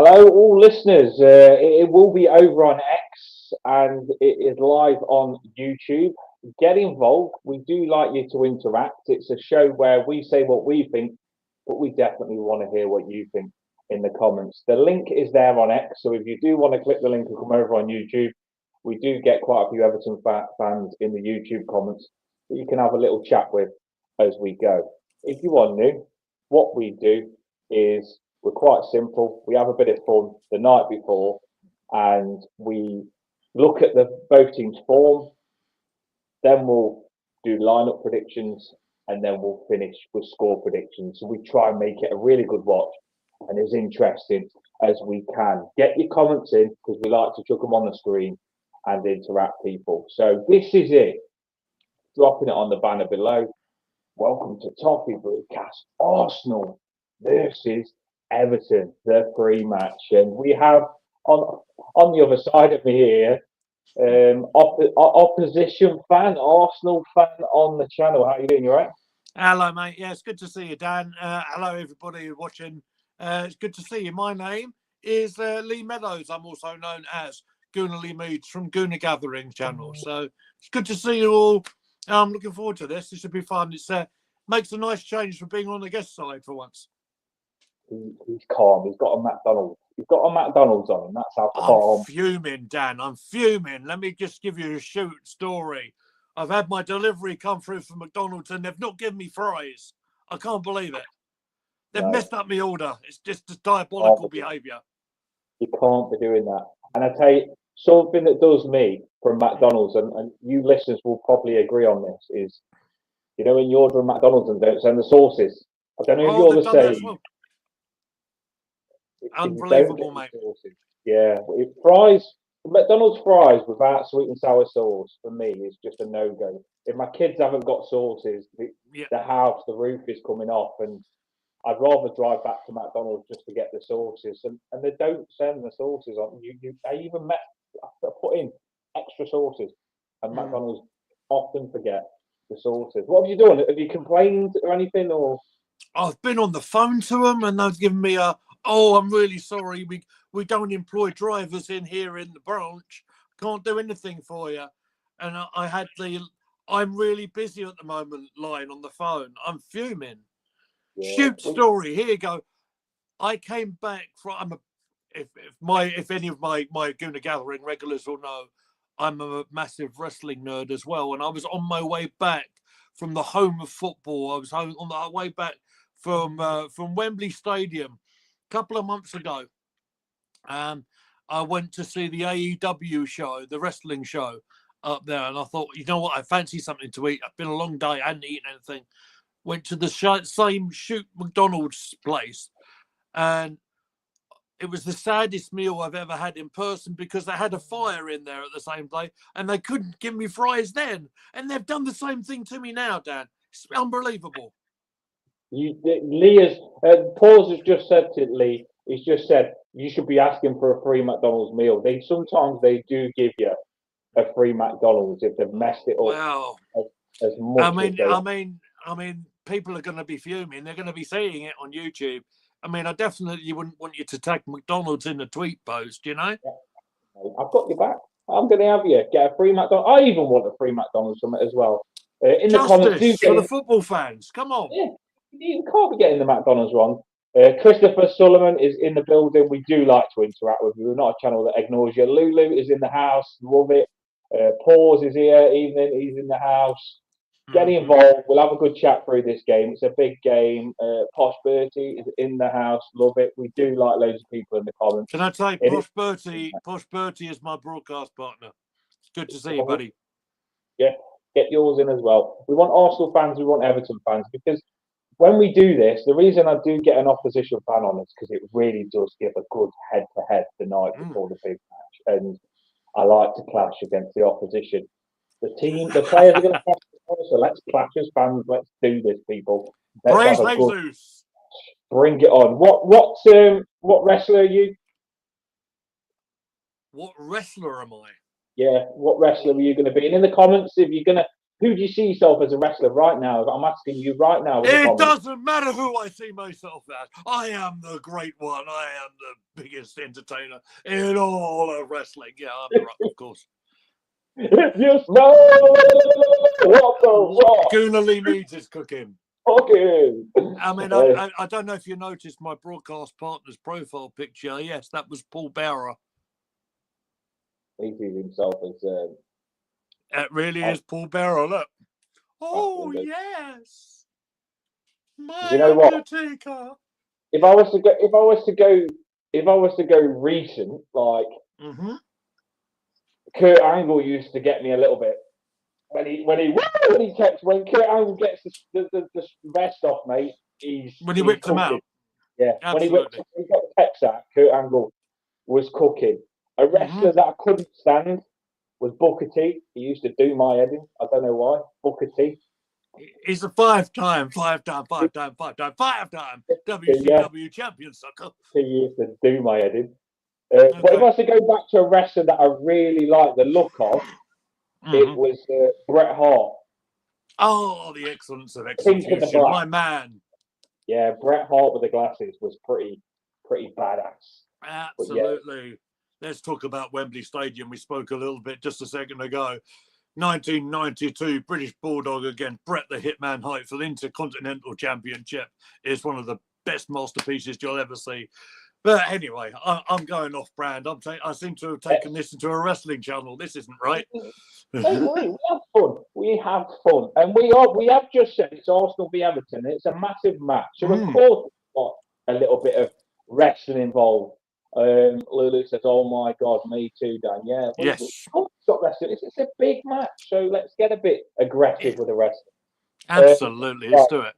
Hello, all listeners. It will be over on X and it is live on YouTube. Get involved. We do like you to interact. It's a show where we say what we think, but we definitely want to hear what you think in the comments. The link is there on X, so if you do want to click the link and come over on YouTube, we do get quite a few Everton fans in the YouTube comments that you can have a little chat with as we go. If you are new, what we do is we're quite simple. We have a bit of fun the night before and we look at both teams' form. Then we'll do lineup predictions and then we'll finish with score predictions. So we try and make it a really good watch and as interesting as we can. Get your comments in because we like to chuck them on the screen and interact people. So this is it. Dropping it on the banner below. Welcome to Toffee Brewcast Arsenal versus Everton, the pre-match, and we have on the other side of me here, opposition fan, Arsenal fan on the channel. How are you doing? You right? Hello, mate. Yeah, it's good to see you, Dan. Hello, everybody watching. It's good to see you. My name is Lee Meadows. I'm also known as Gooner Lee Meads from Gooner Gathering channel. So it's good to see you all. I'm looking forward to this. This should be fun. It's makes a nice change from being on the guest side for once. He's calm. He's got a McDonald's. He's got a McDonald's on him. That's how calm. I'm fuming, Dan. I'm fuming. Let me just give you a shoot story. I've had my delivery come through from McDonald's and they've not given me fries. I can't believe it. They've messed up my order. It's just diabolical behaviour. You can't be doing that. And I tell you, something that does me from McDonald's, and you listeners will probably agree on this, is, you know, when you order a McDonald's and don't send the sauces. I don't know if you're the same. Well. Unbelievable, mate. Yeah, fries, McDonald's fries without sweet and sour sauce for me is just a no-go. If my kids haven't got sauces, the house, the roof is coming off, and I'd rather drive back to McDonald's just to get the sauces. And they don't send the sauces on. I even put in extra sauces, and McDonald's often forget the sauces. What have you done? Have you complained or anything? Or I've been on the phone to them, and they've given me I'm really sorry. We don't employ drivers in here in the branch. Can't do anything for you. And I had I'm really busy at the moment line on the phone. I'm fuming. Yeah. Shoot story. Here you go. I came back from if any of my Gooner Gathering regulars will know, I'm a massive wrestling nerd as well. And I was on my way back from the home of football. I was on the way back from Wembley Stadium a couple of months ago. I went to see the AEW show, the wrestling show up there. And I thought, you know what? I fancy something to eat. It's been a long day. I hadn't eaten anything. Went to the same Shoot McDonald's place. And it was the saddest meal I've ever had in person because they had a fire in there at the same day and they couldn't give me fries then. And they've done the same thing to me now, Dan. It's unbelievable. Paul has just said to Lee, he's just said, you should be asking for a free McDonald's meal. Sometimes they do give you a free McDonald's if they've messed it up. Wow. As much I mean, people are going to be fuming. They're going to be seeing it on YouTube. I mean, I definitely wouldn't want you to tag McDonald's in a tweet post, you know? Yeah. I've got your back. I'm going to have you get a free McDonald's. I even want a free McDonald's from it as well. In the comments, for the football fans. Come on. Yeah, you can't be getting the McDonald's wrong. Christopher Sullivan is in the building. We do like to interact with you. We're not a channel that ignores you. Lulu is in the house. Love it. Paws is here. Evening, he's in the house. Get involved. We'll have a good chat through this game. It's a big game. Posh Bertie is in the house. Love it. We do like loads of people in the comments. Can I say Posh Bertie is my broadcast partner. It's good to see you, buddy. Yeah, get yours in as well. We want Arsenal fans. We want Everton fans because when we do this, the reason I do get an opposition fan on is because it really does give a good head-to-head the night before the big match. And I like to clash against the opposition. The players are going to clash. So let's clash as fans. Let's do this, people. Praise Jesus. Bring it on. What wrestler are you? What wrestler am I? Yeah, what wrestler are you going to be? And in the comments, if you're going to Who do you see yourself as a wrestler right now? I'm asking you right now in the It comments. doesn't matter who I see myself as. I am the great one. I am the biggest entertainer in all of wrestling. Yeah, I'm the Rock, of course. If you smell what the Rock Gooner Lee Meads is cooking. cooking. I mean, I don't know if you noticed my broadcast partner's profile picture. Yes, that was Paul Bearer. He sees himself as. It really is Paul Bearer. Look. Oh absolutely. yes, my You know what? Undertaker. If I was to go recent, like Kurt Angle used to get me a little bit when Kurt Angle gets the vest off, mate. He's whipped cooking. him out. Yeah, absolutely. when he got the text out, Kurt Angle was cooking. A wrestler that I couldn't stand was Booker T. He used to do my head in. I don't know why. Booker T. He's a five-time WCW champion, sucker. He used to do my head in. But if I was to go back to a wrestler that I really like the look of, it was Bret Hart. Oh, the excellence of execution, my man. Yeah, Bret Hart with the glasses was pretty badass. Absolutely. Let's talk about Wembley Stadium. We spoke a little bit just a second ago. 1992 British Bulldog against Bret the Hitman Hart for the Intercontinental Championship is one of the best masterpieces you'll ever see. But anyway, I'm going off brand. I seem to have taken this into a wrestling channel. This isn't right. Don't worry, we have fun. We have fun, and we have just said it's Arsenal v Everton. It's a massive match, so of course it's got a little bit of wrestling involved. Lulu says, "Oh my God, me too, Dan." Yeah, yes, it's got wrestling. It's a big match, so let's get a bit aggressive with the wrestling. Absolutely, let's do it.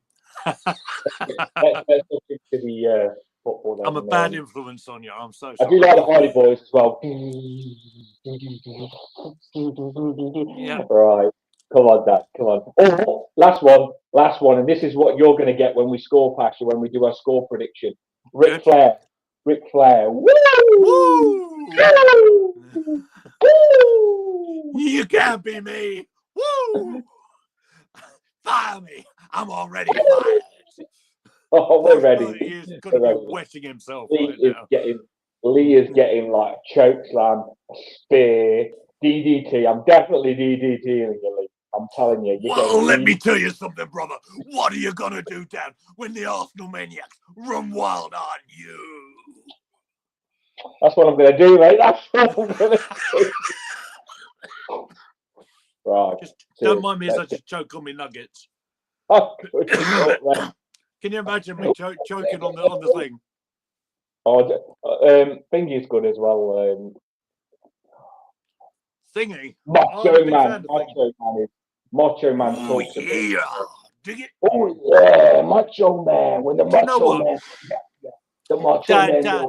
let's look into the football. Then. I'm a bad influence on you. I'm so sorry. I do like the Hardy Boys as well. Yeah. Right. Come on, Dad. Come on. Oh, last one. And this is what you're going to get when we score past you, when we do our score prediction. Ric Flair. Woo! Woo! Woo! Woo! You can't be me. Woo! Fire me. I'm already fired. Oh, we're ready. He's going to be wetting himself right now. Lee is getting like a choke slam, a spear, DDT. I'm definitely DDTing you, Lee. I'm telling you. Well, let me tell you something, brother. What are you going to do, Dan, when the Arsenal maniacs run wild on you? That's what I'm going to do, mate. That's what I'm going to do. Right. Just don't mind me as I just choke on my nuggets. Can you imagine me choking on the thing? Oh, thingy's good as well. Thingy? Macho Man. Macho Man talks a bit. Dig it? Oh, yeah. Macho Man. When the Macho Man. The Macho Man. Dan,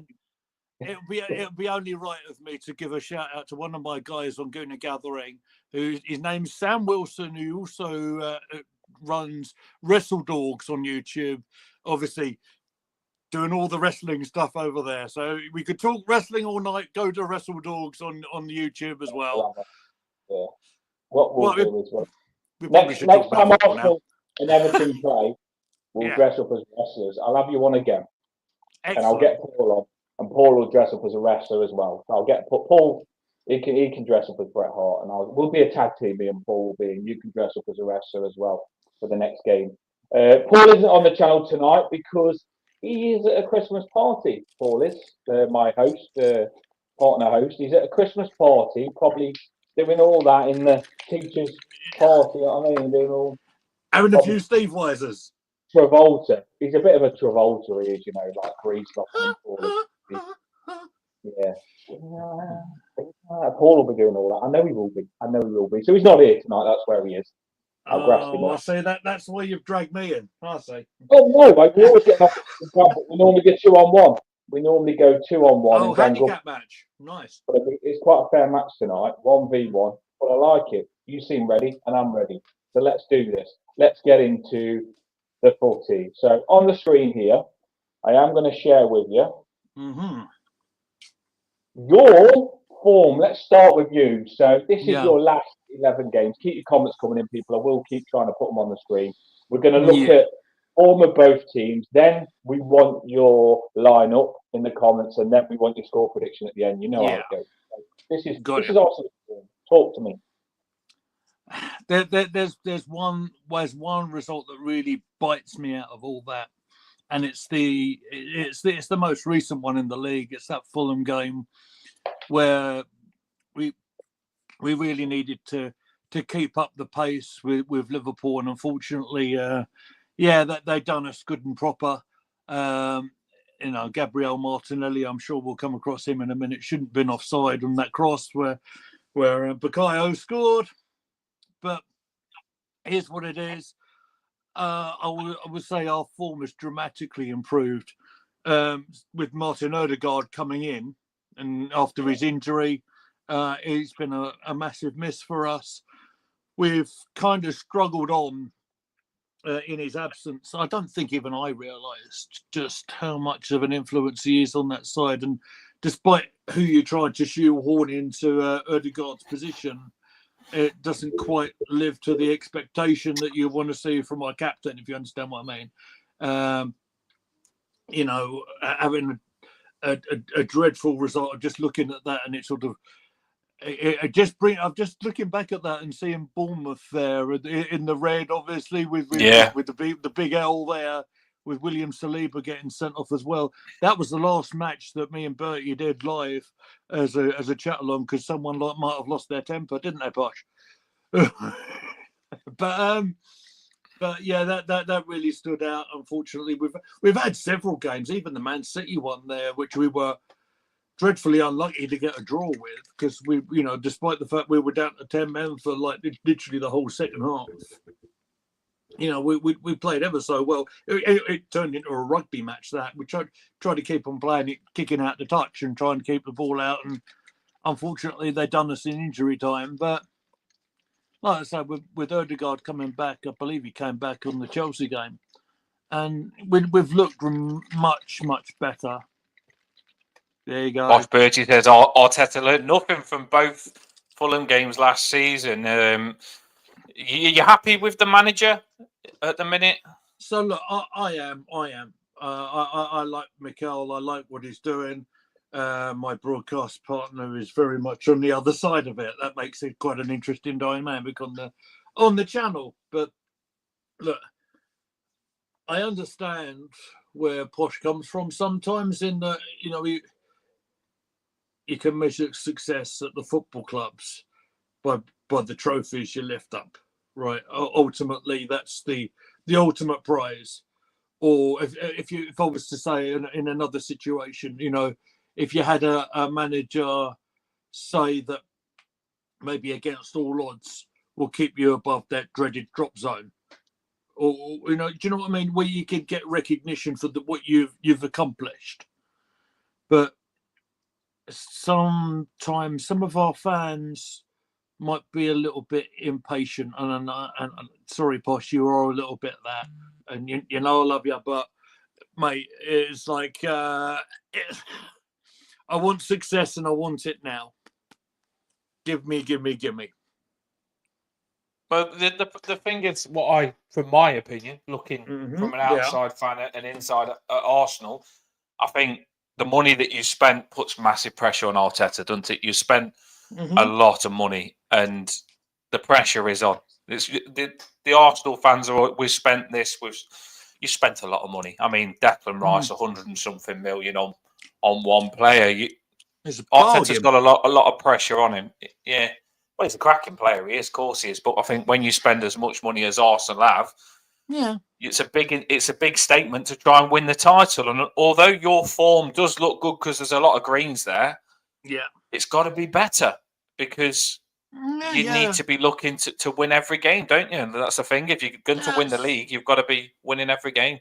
it'll be only right of me to give a shout out to one of my guys on Gooner Gathering, his name's Sam Wilson, who also runs Wrestle Dogs on YouTube. Obviously, doing all the wrestling stuff over there. So we could talk wrestling all night. Go to Wrestle Dogs on YouTube as well. Yeah. What we'll do is next time Arsenal and Everton play, we'll dress up as wrestlers. I'll have you on again. Excellent. And I'll get Paul on. And Paul will dress up as a wrestler as well. So I'll get Paul. He can dress up as Bret Hart, and we'll be a tag team. Me and Paul will be, and you can dress up as a wrestler as well for the next game. Paul isn't on the channel tonight because he is at a Christmas party. Paul is my host, partner host. He's at a Christmas party, probably doing all that in the teachers' party. You know what I mean, doing all having a few Steve Weisers. Travolta. He's a bit of a Travolta, he is, you know, like Grease and Paul. Yeah. Paul will be doing all that. I know he will be. So he's not here tonight. That's where he is. I'll grasp him. I say that's why you've dragged me in. I say. Oh no, mate, we always get off the club, but we normally get 2-on-1. We normally go 2-on-1. Oh, handicap match. Nice. But it's quite a fair match tonight, 1v1. But I like it. You seem ready, and I'm ready. So let's do this. Let's get into the footy. So on the screen here, I am going to share with you your form. Let's start with you. So this is Yeah, your last 11 games. Keep your comments coming in, people. I will keep trying to put them on the screen. We're going to look yeah, at form of both teams. Then we want your lineup in the comments, and then we want your score prediction at the end. You know how yeah. it goes. So this is Got this it. is Arsenal's form. Talk to me. There's one result that really bites me out of all that, and it's the most recent one in the league. It's that Fulham game where we we really needed to keep up the pace with Liverpool, and unfortunately, that they done us good and proper. Um, Gabriel Martinelli, I'm sure we'll come across him in a minute, shouldn't have been offside on that cross where Bukayo scored, but here's what it is. I would say our form has dramatically improved with Martin Odegaard coming in, and after his injury, it's been a massive miss for us. We've kind of struggled on in his absence. I don't think even I realised just how much of an influence he is on that side, and despite who you tried to shoehorn into Odegaard's position, it doesn't quite live to the expectation that you want to see from our captain, if you understand what I mean. Um, having a dreadful result of just looking at that, and it sort of I'm just looking back at that and seeing Bournemouth there in the red, obviously with the big L there, with William Saliba getting sent off as well. That was the last match that me and Bertie did live as a chat along, because someone might have lost their temper, didn't they, Posh? but yeah, that really stood out. Unfortunately, we've had several games, even the Man City one there, which we were dreadfully unlucky to get a draw with, because despite the fact we were down to 10 men for like literally the whole second half, we played ever so well. It turned into a rugby match. That we tried to keep on playing it, kicking out the touch and trying to keep the ball out, and unfortunately they done us in injury time. But like I said, with Odegaard coming back, I believe he came back on the Chelsea game, and we've looked much better. There you go. Bosh Bertie says Arteta learned nothing from both Fulham games last season. You happy with the manager at the minute? So look, I am. I like Mikel. I like what he's doing. My broadcast partner is very much on the other side of it. That makes it quite an interesting dynamic on the channel. But look, I understand where Posh comes from sometimes. In that, you can measure success at the football clubs by the trophies you lift up, right? Ultimately, that's the ultimate prize. Or if I was to say in another situation, if you had a manager say that maybe against all odds will keep you above that dreaded drop zone, or do you know what I mean? Where you can get recognition for what you've accomplished. But sometimes some of our fans might be a little bit impatient, and sorry, Posh, you are a little bit that, and I love you, but mate, it's like I want success and I want it now. Give me. But the thing is, from my opinion, looking from an outside fan and inside at Arsenal, I think the money that you spent puts massive pressure on Arteta, doesn't it? You spent a lot of money, and the pressure is on. The Arsenal fans we spent this with. You spent a lot of money. I mean, Declan Rice, 100 and something million on one player. Arteta's got a lot of pressure on him. Yeah. Well, he's a cracking player. He is, of course he is. But I think when you spend as much money as Arsenal have, it's a big statement to try and win the title. And although your form does look good because there's a lot of greens there, it's got to be better, because you need to be looking to win every game, don't you? And that's the thing. If you're going to win the league, you've got to be winning every game.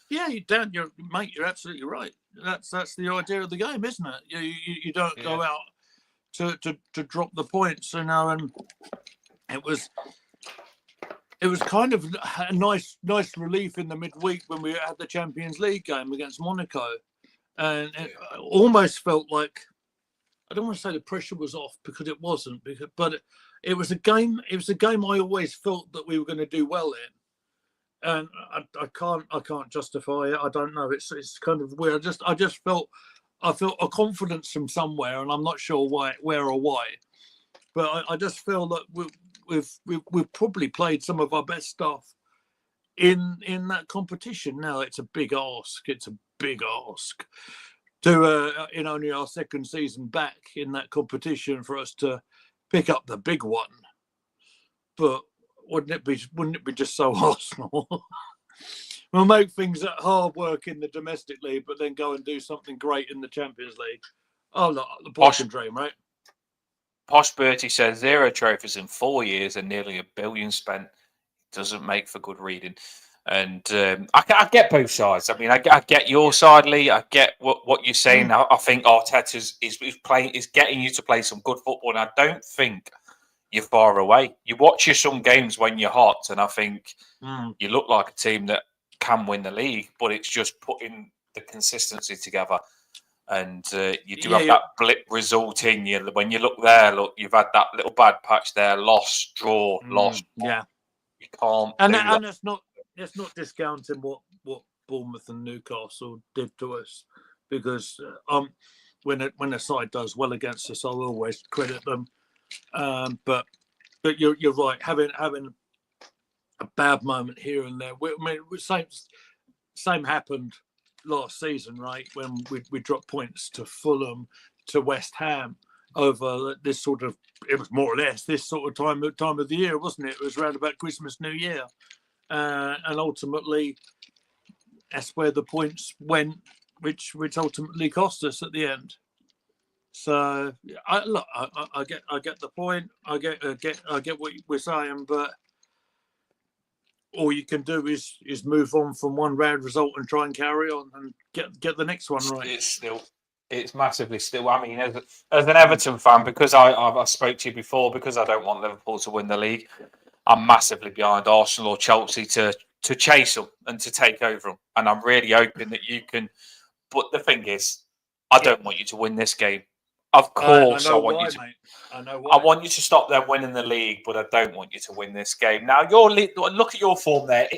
Yeah, you're absolutely right. That's the idea of the game, isn't it? You don't go out to drop the points, and it was kind of a nice relief in the midweek when we had the Champions League game against Monaco, and it almost felt like I don't want to say the pressure was off because it wasn't, but it was a game. It was a game I always felt that we were going to do well in, and I can't justify it. I don't know. It's kind of weird. I felt a confidence from somewhere, and I'm not sure where or why. But I just feel that we've probably played some of our best stuff in that competition. Now it's a big ask. It's a big ask to in only our second season back in that competition for us to pick up the big one. But wouldn't it be just so Arsenal? We'll make things hard work in the domestic league, but then go and do something great in the Champions League. Oh, look, the boys can dream, right? Posh Bertie says 0 trophies in 4 years and nearly $1 billion spent. Doesn't make for good reading. And I get both sides. I mean, I get your side, Lee. I get what you're saying. I think Arteta is getting you to play some good football, and I don't think you're far away. You watch some games when you're hot, and I think you look like a team that can win the league, but it's just putting the consistency together. And you do have that blip result in you. When you look there, you've had that little bad patch there, lost, draw, lost. Yeah. You can't and that's not discounting what Bournemouth and Newcastle did to us, because when a side does well against us, I'll always credit them. But you're right. Having a bad moment here and there. Same happened last season, right? When we dropped points to Fulham, to West Ham over this sort of. It was more or less this sort of time of the year, wasn't it? It was around about Christmas, New Year, and ultimately that's where the points went, which ultimately cost us at the end. So I get the point. I get what we're saying, but all you can do is move on from one bad result and try and carry on and get the next one right. It's massively still. I mean, as an Everton fan, because I spoke to you before, because I don't want Liverpool to win the league, I'm massively behind Arsenal or Chelsea to chase them and to take over them. And I'm really hoping that you can. But the thing is, I don't want you to win this game. Of course, I want you to. Mate. I know why. I want you to stop them winning the league, but I don't want you to win this game. Now, look at your form there.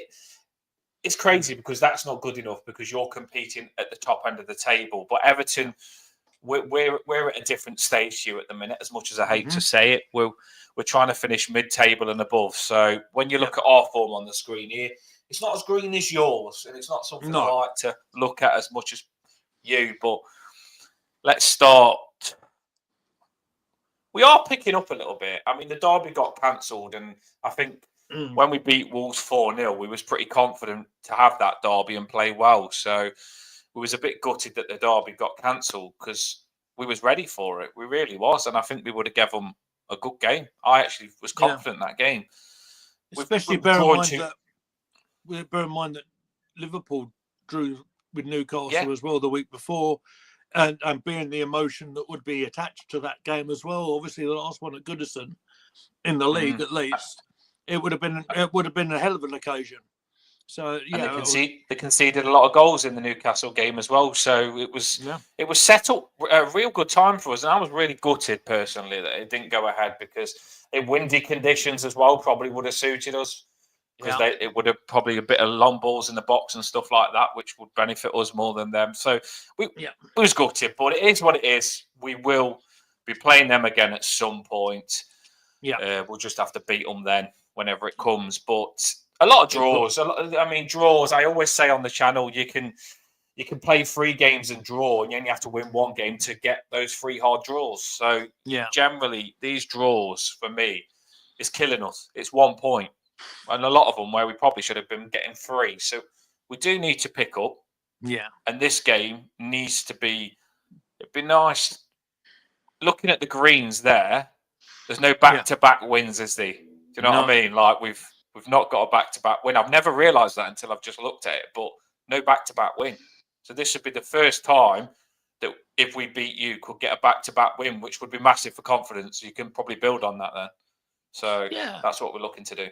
It's crazy because that's not good enough because you're competing at the top end of the table. But Everton, we're at a different stage to you at the minute. As much as I hate to say it, we're trying to finish mid-table and above. So when you look at our form on the screen here, it's not as green as yours, and it's not something I like to look at as much as you. But let's start. We are picking up a little bit. I mean, the derby got cancelled, and I think when we beat Wolves 4-0, we was pretty confident to have that derby and play well. So we was a bit gutted that the derby got cancelled because we was ready for it. We really was, and I think we would have given them a good game. I actually was confident in that game. Especially bear in mind that Liverpool drew with Newcastle as well the week before. And being the emotion that would be attached to that game as well, obviously the last one at Goodison in the league at least, it would have been a hell of an occasion. So they conceded a lot of goals in the Newcastle game as well. So it was set up a real good time for us, and I was really gutted personally that it didn't go ahead because in windy conditions as well probably would have suited us. Because it would have probably a bit of long balls in the box and stuff like that, which would benefit us more than them. So we was gutted, but it is what it is. We will be playing them again at some point. We'll just have to beat them then whenever it comes. But a lot of draws. Draws. I always say on the channel, you can play 3 games and draw, and then you have to win 1 game to get those 3 hard draws. So generally, these draws for me is killing us. It's 1 point. And a lot of them where we probably should have been getting 3. So we do need to pick up. Yeah. And this game needs to be. It'd be nice. Looking at the greens there, there's no back-to-back wins, is there? Do you know what I mean? Like we've not got a back-to-back win. I've never realised that until I've just looked at it. But no back-to-back win. So this should be the first time that if we beat you, could get a back-to-back win, which would be massive for confidence. You can probably build on that then. So that's what we're looking to do.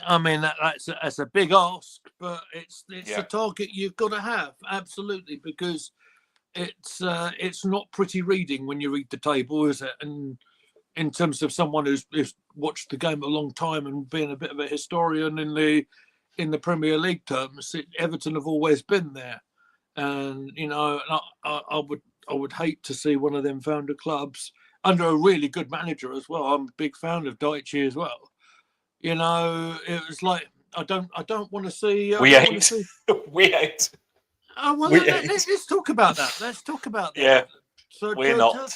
I mean, that's a big ask, but it's a target you've got to have, absolutely, because it's not pretty reading when you read the table, is it? And in terms of someone who's watched the game a long time and being a bit of a historian in the Premier League terms, Everton have always been there. And I would hate to see one of them founder clubs under a really good manager as well. I'm a big fan of Daichi as well. It was like I don't want to see. We ain't. We ain't. Oh, well, let's talk about that. Let's talk about that. Yeah, so we're not.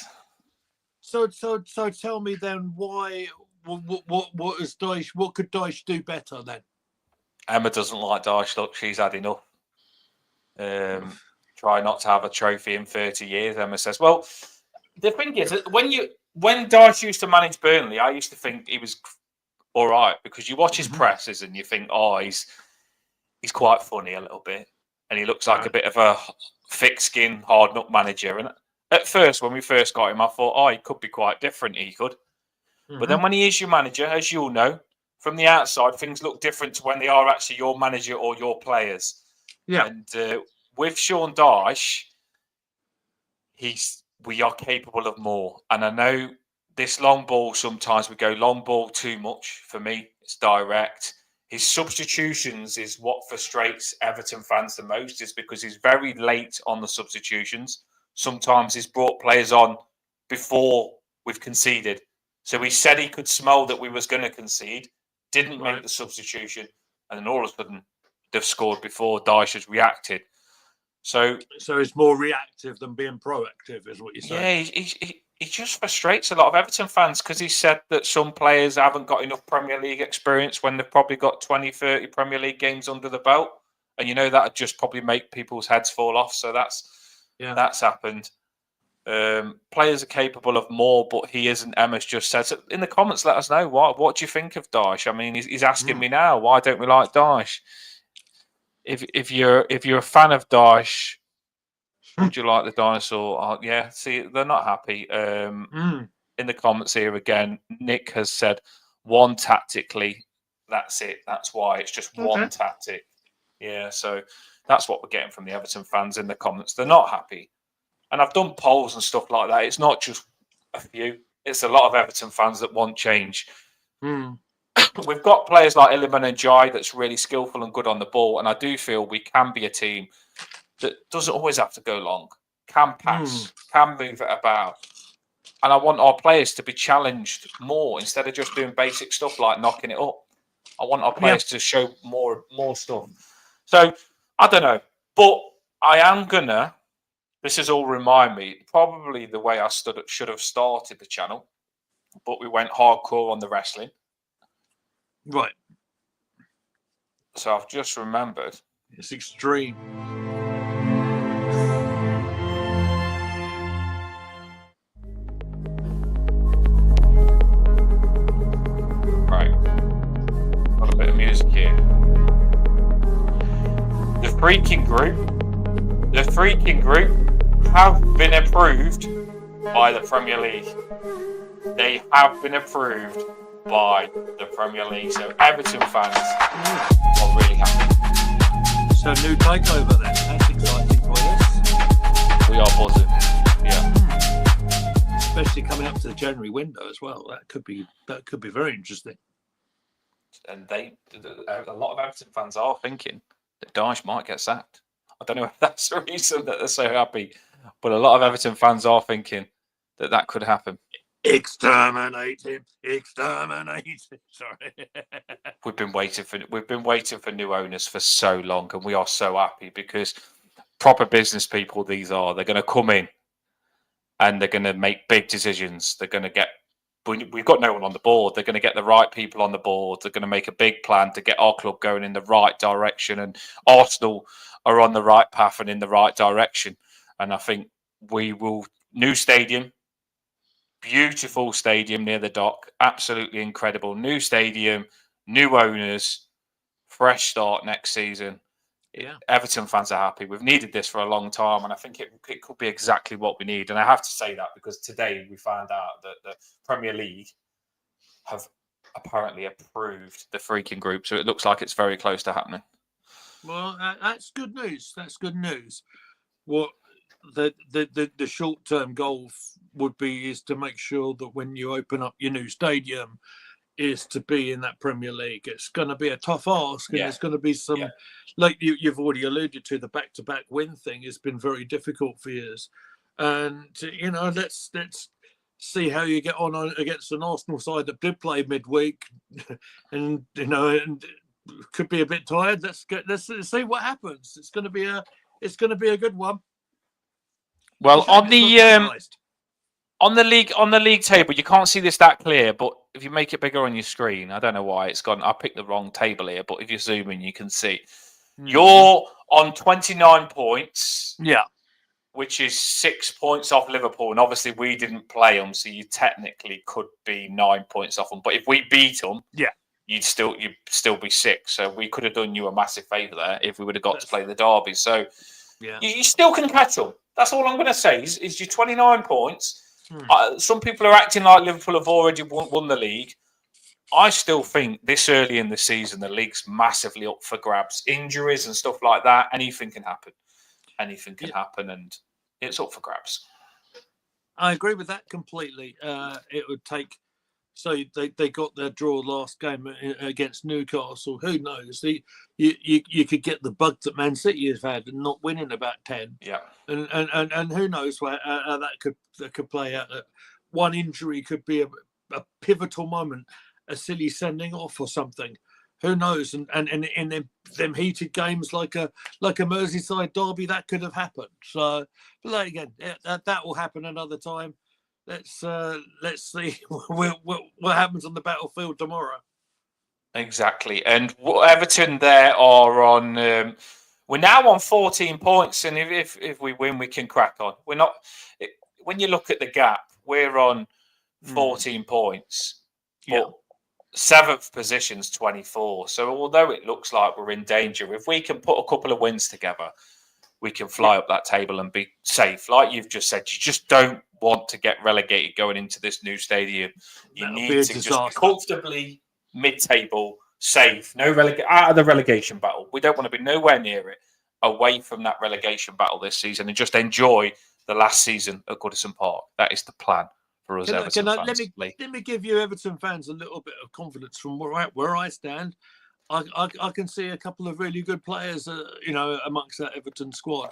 So tell me then why. What is Dyche? What could Dyche do better then? Emma doesn't like Dyche. Look, she's had enough. Try not to have a trophy in 30 years. Emma says. Well, the thing is, when Dyche used to manage Burnley, I used to think he was all right because you watch his presses and you think, oh, he's quite funny a little bit, and he looks like a bit of a thick-skinned, hard-nut manager. And at first, when we first got him, I thought, oh, he could be quite different. He could. But then when he is your manager, as you'll know, from the outside, things look different to when they are actually your manager or your players. Yeah. And with Sean Dyche, we are capable of more. And I know this long ball, sometimes we go long ball too much. For me, it's direct. His substitutions is what frustrates Everton fans the most, is because he's very late on the substitutions. Sometimes he's brought players on before we've conceded. So he said he could smell that we was going to concede, didn't make the substitution, and then all of a sudden they've scored before Dyche has reacted. So it's more reactive than being proactive, is what you're saying. Yeah, he just frustrates a lot of Everton fans because he said that some players haven't got enough Premier League experience when they've probably got 20, 30 Premier League games under the belt. And that would just probably make people's heads fall off. So that's happened. Players are capable of more, but he isn't. Emma's just said. So in the comments, let us know what do you think of Dyche. I mean, he's asking me now, why don't we like Dyche? If you're a fan of Dyche, would you like the dinosaur? Yeah, see, they're not happy. In the comments here again, Nick has said one tactically. That's it. That's why it's just one tactic. Yeah, so that's what we're getting from the Everton fans in the comments. They're not happy. And I've done polls and stuff like that. It's not just a few. It's a lot of Everton fans that want change. We've got players like Iliman and Jai that's really skillful and good on the ball. And I do feel we can be a team that doesn't always have to go long, can pass, can move it about. And I want our players to be challenged more instead of just doing basic stuff like knocking it up. I want our players to show more stuff. So, I don't know. But I am going to... This is all remind me, probably the way I should have started the channel, but we went hardcore on the wrestling. Right. So I've just remembered. It's extreme. Right. Got a bit of music here. The Freaking Group have been approved by the Premier League. They have been approved by the Premier League. So Everton fans are really happy. So new takeover then. That's exciting for us. We are buzzing. Yeah. Especially coming up to the January window as well. That could be very interesting. And a lot of Everton fans are thinking that Dyche might get sacked. I don't know if that's the reason that they're so happy, but a lot of Everton fans are thinking that could happen. Exterminate him! Sorry. We've been waiting for new owners for so long, and we are so happy because proper business people these are. They're going to come in and they're going to make big decisions. They're going to get. We've got no one on the board. They're going to get the right people on the board. They're going to make a big plan to get our club going in the right direction, and Arsenal are on the right path and in the right direction. And I think we will. New stadium, beautiful stadium near the dock, absolutely incredible. New stadium, new owners, fresh start next season. Yeah, Everton fans are happy. We've needed this for a long time, and I think it could be exactly what we need. And I have to say that because today we found out that the Premier League have apparently approved the Freaking Group, so it looks like it's very close to happening. Well, that's good news. That's good news. What the short-term goal is to make sure that when you open up your new stadium, is to be in that Premier League. It's going to be a tough ask, and there's going to be some, like you've already alluded to, the back-to-back win thing has been very difficult for years. And let's see how you get on against an Arsenal side that did play midweek, and and could be a bit tired. Let's see what happens. It's going to be a good one. Well, on the league table, you can't see this that clear, but if you make it bigger on your screen, I don't know why it's gone. I picked the wrong table here, but if you zoom in, you can see you're on 29 points. Yeah. Which is 6 points off Liverpool, and obviously we didn't play them, so you technically could be 9 points off them. But if we beat them, you'd still be 6. So we could have done you a massive favour there if we would have got to play the derby. So you still can catch them. That's all I'm going to say. Is your 29 points. Some people are acting like Liverpool have already won the league. I still think this early in the season, the league's massively up for grabs. Injuries and stuff like that, anything can happen. Anything can happen, and it's up for grabs. I agree with that completely. It would take. So they got their draw last game against Newcastle. Who knows? You could get the bug that Man City has had and not winning about 10. Yeah. And who knows how that could play out. One injury could be a pivotal moment, a silly sending off or something. Who knows? And in them heated games like a Merseyside derby, that could have happened. So, but like again, that will happen another time. Let's see what happens on the battlefield tomorrow. Exactly. And Everton there are on. We're now on 14 points, and if we win, we can crack on. We're not. When you look at the gap, we're on 14 points. Yeah. 7th position's 24. So although it looks like we're in danger, if we can put a couple of wins together, we can fly up that table and be safe. Like you've just said, you just don't want to get relegated going into this new stadium. You need to just be comfortably mid-table, safe, out of the relegation battle. We don't want to be nowhere near it, away from that relegation battle this season, and just enjoy the last season at Goodison Park. That is the plan. For us, Everton fans. Let me give you Everton fans a little bit of confidence from where I stand. I can see a couple of really good players, amongst that Everton squad.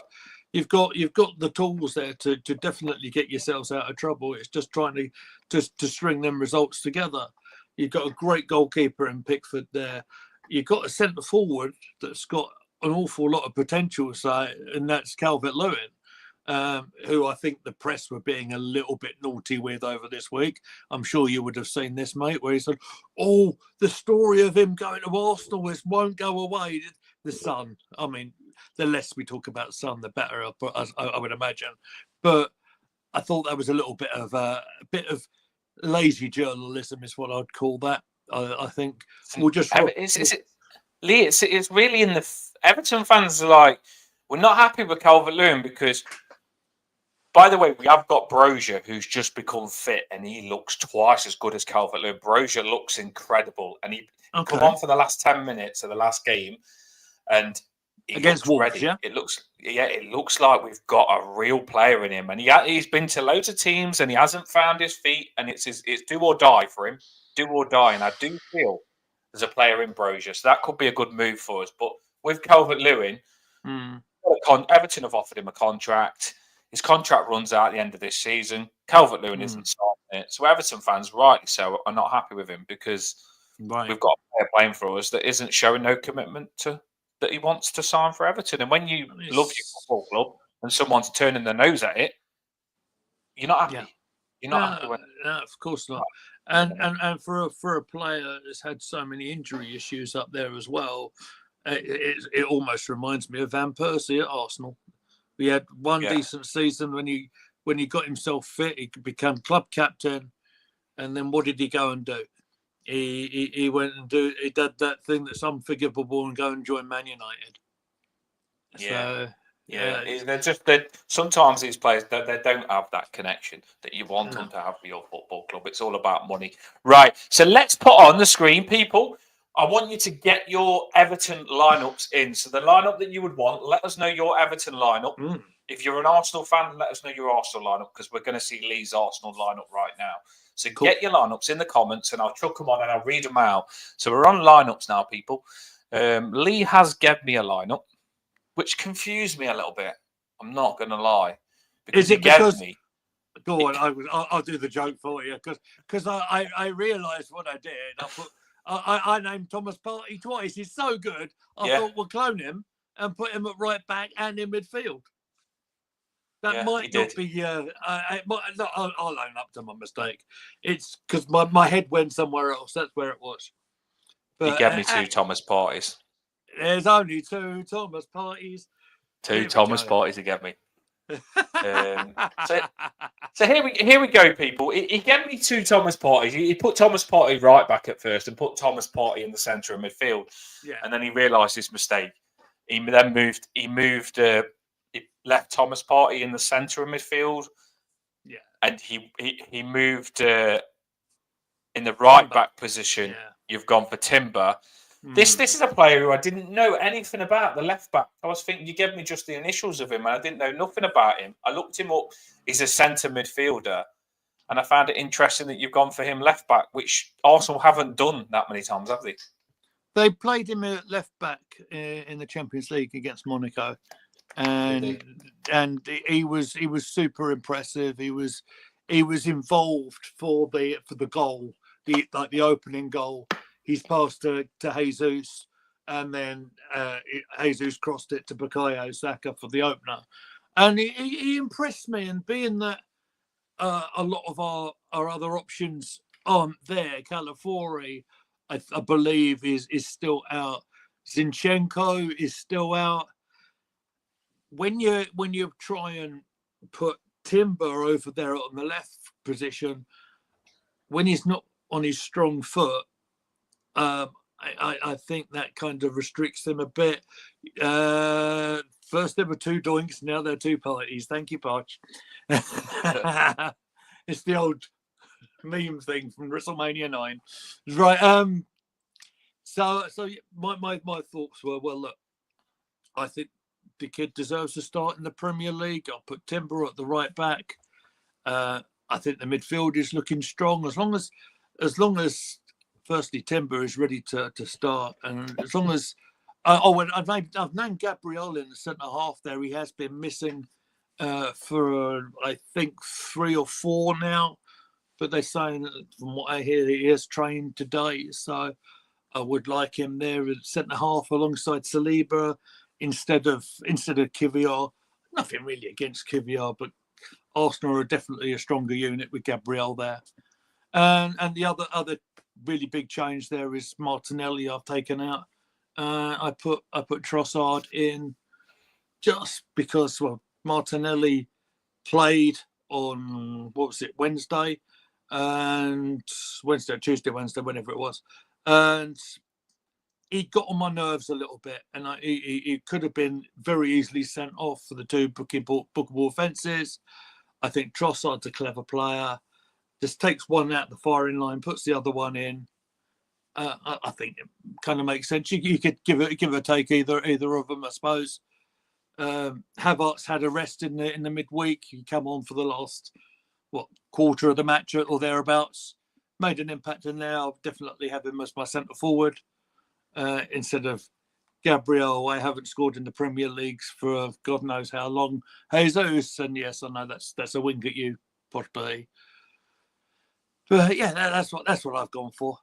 You've got the tools there to definitely get yourselves out of trouble. It's just trying to string them results together. You've got a great goalkeeper in Pickford there. You've got a centre forward that's got an awful lot of potential, and that's Calvert-Lewin. Who I think the press were being a little bit naughty with over this week. I'm sure you would have seen this, mate, where he said, "Oh, the story of him going to Arsenal won't go away." The Sun. I mean, the less we talk about Sun, the better. I would imagine. But I thought that was a little bit of lazy journalism, is what I'd call that. I think we'll just. Lee, it's really in the Everton fans are like, we're not happy with Calvert-Lewin because. By the way, we have got Brozier, who's just become fit, and he looks twice as good as Calvert-Lewin. Brozier looks incredible, and he come on for the last 10 minutes of the last game, and he against Wolves, ready. It looks like we've got a real player in him, and he's been to loads of teams, and he hasn't found his feet, and it's do or die for him, do or die, and I do feel there's a player in Brozier, so that could be a good move for us. But with Calvert-Lewin, Everton have offered him a contract. His contract runs out at the end of this season. Calvert-Lewin isn't starting it. So Everton fans, rightly so, are not happy with him because we've got a player playing for us that isn't showing no commitment that he wants to sign for Everton. And when you love your football club and someone's turning their nose at it, you're not happy. Yeah. You're not happy. No, of course not. And for a player that's had so many injury issues up there as well, it almost reminds me of Van Persie at Arsenal. He had one decent season when he got himself fit. He could become club captain, and then what did he go and do? He went and did that thing that's unforgivable and go and join Man United. They're sometimes these players they don't have that connection that you want them to have with your football club. It's all about money, right? So let's put on the screen, people. I want you to get your Everton lineups in. So the lineup that you would want, let us know your Everton lineup. If you're an Arsenal fan, let us know your Arsenal lineup because we're going to see Lee's Arsenal lineup right now. So get your lineups in the comments and I'll chuck them on and I'll read them out. So we're on lineups now, people. Lee has given me a lineup, which confused me a little bit. I'm not going to lie. Is it because... Me... Go on, I'll do the joke for you because I realised what I did. I named Thomas Partey twice. He's so good. I thought we'll clone him and put him at right back and in midfield. That might not be. I'll own up to my mistake. It's because my head went somewhere else. That's where it was. But, he gave me 2 Thomas Parties. There's only 2 Thomas Parties. 2 Thomas Parties he gave me. So here we go, people. He gave me 2 Thomas Partey. He put Thomas Partey right back at first and put Thomas Partey in the centre of midfield. Yeah. And then he realised his mistake. He then moved. He left Thomas Partey in the centre of midfield. Yeah. And he moved in the right back position. Yeah. You've gone for Timber. This is a player who I didn't know anything about, the left back. I was thinking you gave me just the initials of him and I didn't know nothing about him. I looked him up. He's a centre midfielder. And I found it interesting that you've gone for him left back, which Arsenal haven't done that many times, have they? They played him at left back in the Champions League against Monaco. And he was super impressive. He was involved for the goal, the opening goal. He's passed to Jesus, and then Jesus crossed it to Bukayo Saka for the opener. And he impressed me. And being that a lot of our other options aren't there, Calafiori, I believe, is still out. Zinchenko is still out. When you try and put Timber over there on the left position, when he's not on his strong foot, I think that kind of restricts him a bit. First there were 2 Doinks, now there are 2 Parties. Thank you, Poch. It's the old meme thing from WrestleMania 9, right? So my thoughts were, well, look, I think the kid deserves to start in the Premier League. I'll put Timber at the right back. I think the midfield is looking strong as long as firstly Timber is ready to start, and as long as I've named Gabriel in the centre half there. He has been missing for I think 3 or 4 now, but they're saying from what I hear he has trained today, so I would like him there at centre half alongside Saliba instead of Kivior. Nothing really against Kivior, but Arsenal are definitely a stronger unit with Gabriel there. And the other really big change there is Martinelli. I've taken out. I put Trossard in just because Martinelli played on Tuesday, whenever it was, and he got on my nerves a little bit, and he could have been very easily sent off for the 2 bookable offences. I think Trossard's a clever player. Just takes one out the firing line, puts the other one in. I think it kind of makes sense. You could give or take either of them, I suppose. Havertz had a rest in the midweek. He come on for the last quarter of the match or thereabouts. Made an impact in there. I'll definitely have him as my centre forward instead of Gabriel. I haven't scored in the Premier Leagues for God knows how long. Jesus, and yes, I know that's a wink at you, possibly. But yeah, that's what I've gone for.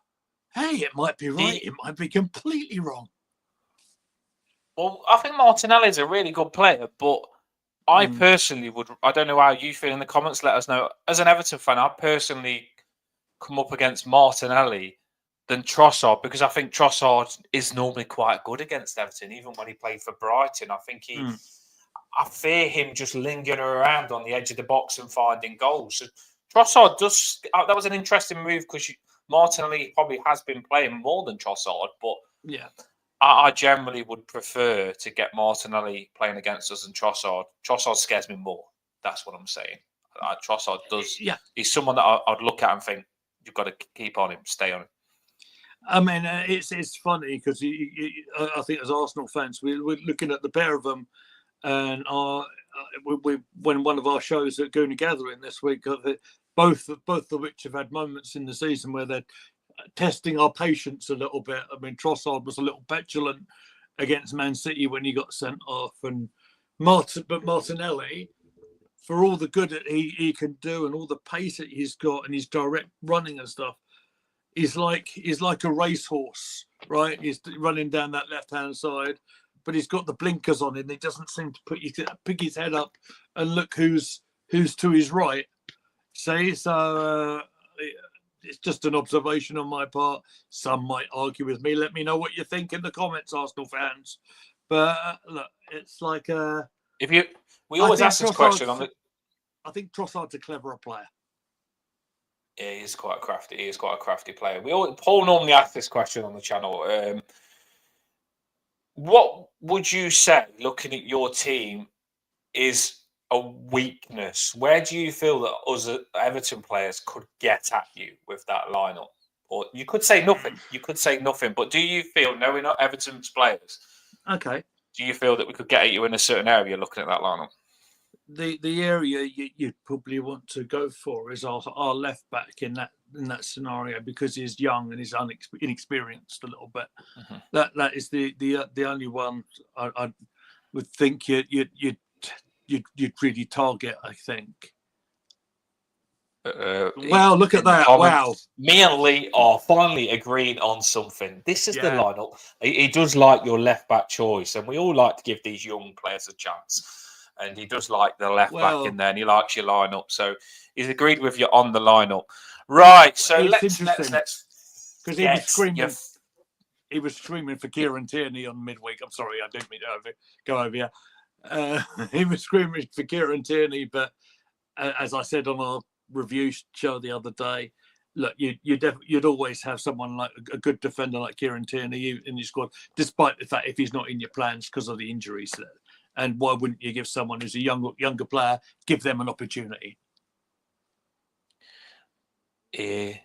Hey, it might be right. It might be completely wrong. Well, I think Martinelli is a really good player, but I personally would. I don't know how you feel in the comments. Let us know. As an Everton fan, I personally come up against Martinelli than Trossard because I think Trossard is normally quite good against Everton, even when he played for Brighton. I think I fear him just lingering around on the edge of the box and finding goals. So Trossard does. That was an interesting move because Martinelli probably has been playing more than Trossard, but yeah, I generally would prefer to get Martinelli playing against us than Trossard. Trossard scares me more. That's what I'm saying. Trossard does. Yeah, he's someone that I'd look at and think you've got to keep on him, stay on him. I mean, it's funny because I think as Arsenal fans, we're looking at the pair of them, And when one of our shows at Gooner Gathering this week, both of which have had moments in the season where they're testing our patience a little bit. I mean, Trossard was a little petulant against Man City when he got sent off, and Martinelli, for all the good that he can do and all the pace that he's got and his direct running and stuff, he's like a racehorse, right? He's running down that left-hand side, but he's got the blinkers on and he doesn't seem to pick his head up and look who's to his right. So it's just an observation on my part. Some might argue with me. Let me know what you think in the comments, Arsenal fans. But look, it's like we always ask this question on the. I think Trossard's a cleverer player. Yeah, he is quite crafty. He is quite a crafty player. Paul normally asks this question on the channel. What would you say, looking at your team, is a weakness? Where do you feel that us Everton players could get at you with that lineup? Or you could say nothing. You could say nothing. But do you feel, knowing not Everton's players, okay, do you feel that we could get at you in a certain area looking at that lineup? The area you'd probably want to go for is our left back in that scenario, because he's young and he's inexperienced a little bit. Mm-hmm. That is the only one I would think you'd really target, I think. Wow, look at that. Wow. Me and Lee are finally agreeing on something. This is the lineup. He does like your left back choice, and we all like to give these young players a chance. And he does like the left back in there, and he likes your lineup. So he's agreed with you on the lineup. Right. So let's because he was screaming for Kieran Tierney on midweek. I'm sorry, I didn't mean to go over here. He was screaming for Kieran Tierney, but as I said on our review show the other day, look, you'd always have someone like a good defender like Kieran Tierney in your squad, despite the fact if he's not in your plans because of the injuries there. And why wouldn't you give someone who's a younger player, give them an opportunity? It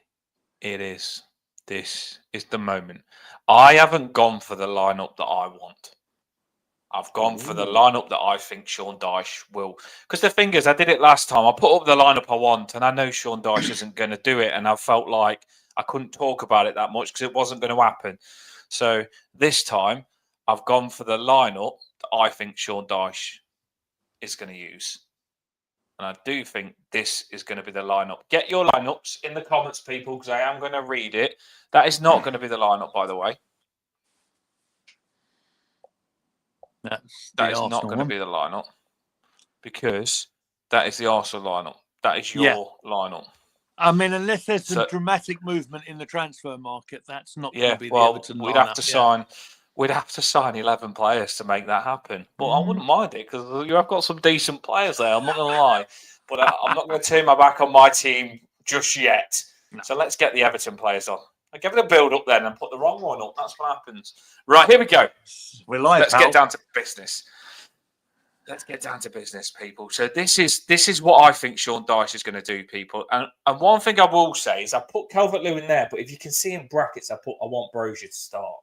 is. This is the moment. I haven't gone for the lineup that I want. I've gone for the lineup that I think Sean Dyche will. Because the thing is, I did it last time. I put up the lineup I want, and I know Sean Dyche isn't going to do it. And I felt like I couldn't talk about it that much because it wasn't going to happen. So this time, I've gone for the lineup that I think Sean Dyche is going to use. And I do think this is going to be the lineup. Get your lineups in the comments, people, because I am going to read it. That is not going to be the lineup, by the way. That is not going to be the lineup, because that is the Arsenal lineup. That is your lineup. I mean, unless there's some dramatic movement in the transfer market, that's not going to be the Everton lineup. We'd have to sign 11 players to make that happen. But I wouldn't mind it, because you have got some decent players there. I'm not going to lie. But I'm not going to turn my back on my team just yet. No. So let's get the Everton players on. I give it a build up then and put the wrong one up. That's what happens. Right, here we go. We're live. Let's get down to business. Let's get down to business, people. So this is what I think Sean Dyche is going to do, people. And one thing I will say is I put Calvert-Lewin in there, but if you can see in brackets, I want Brozier to start.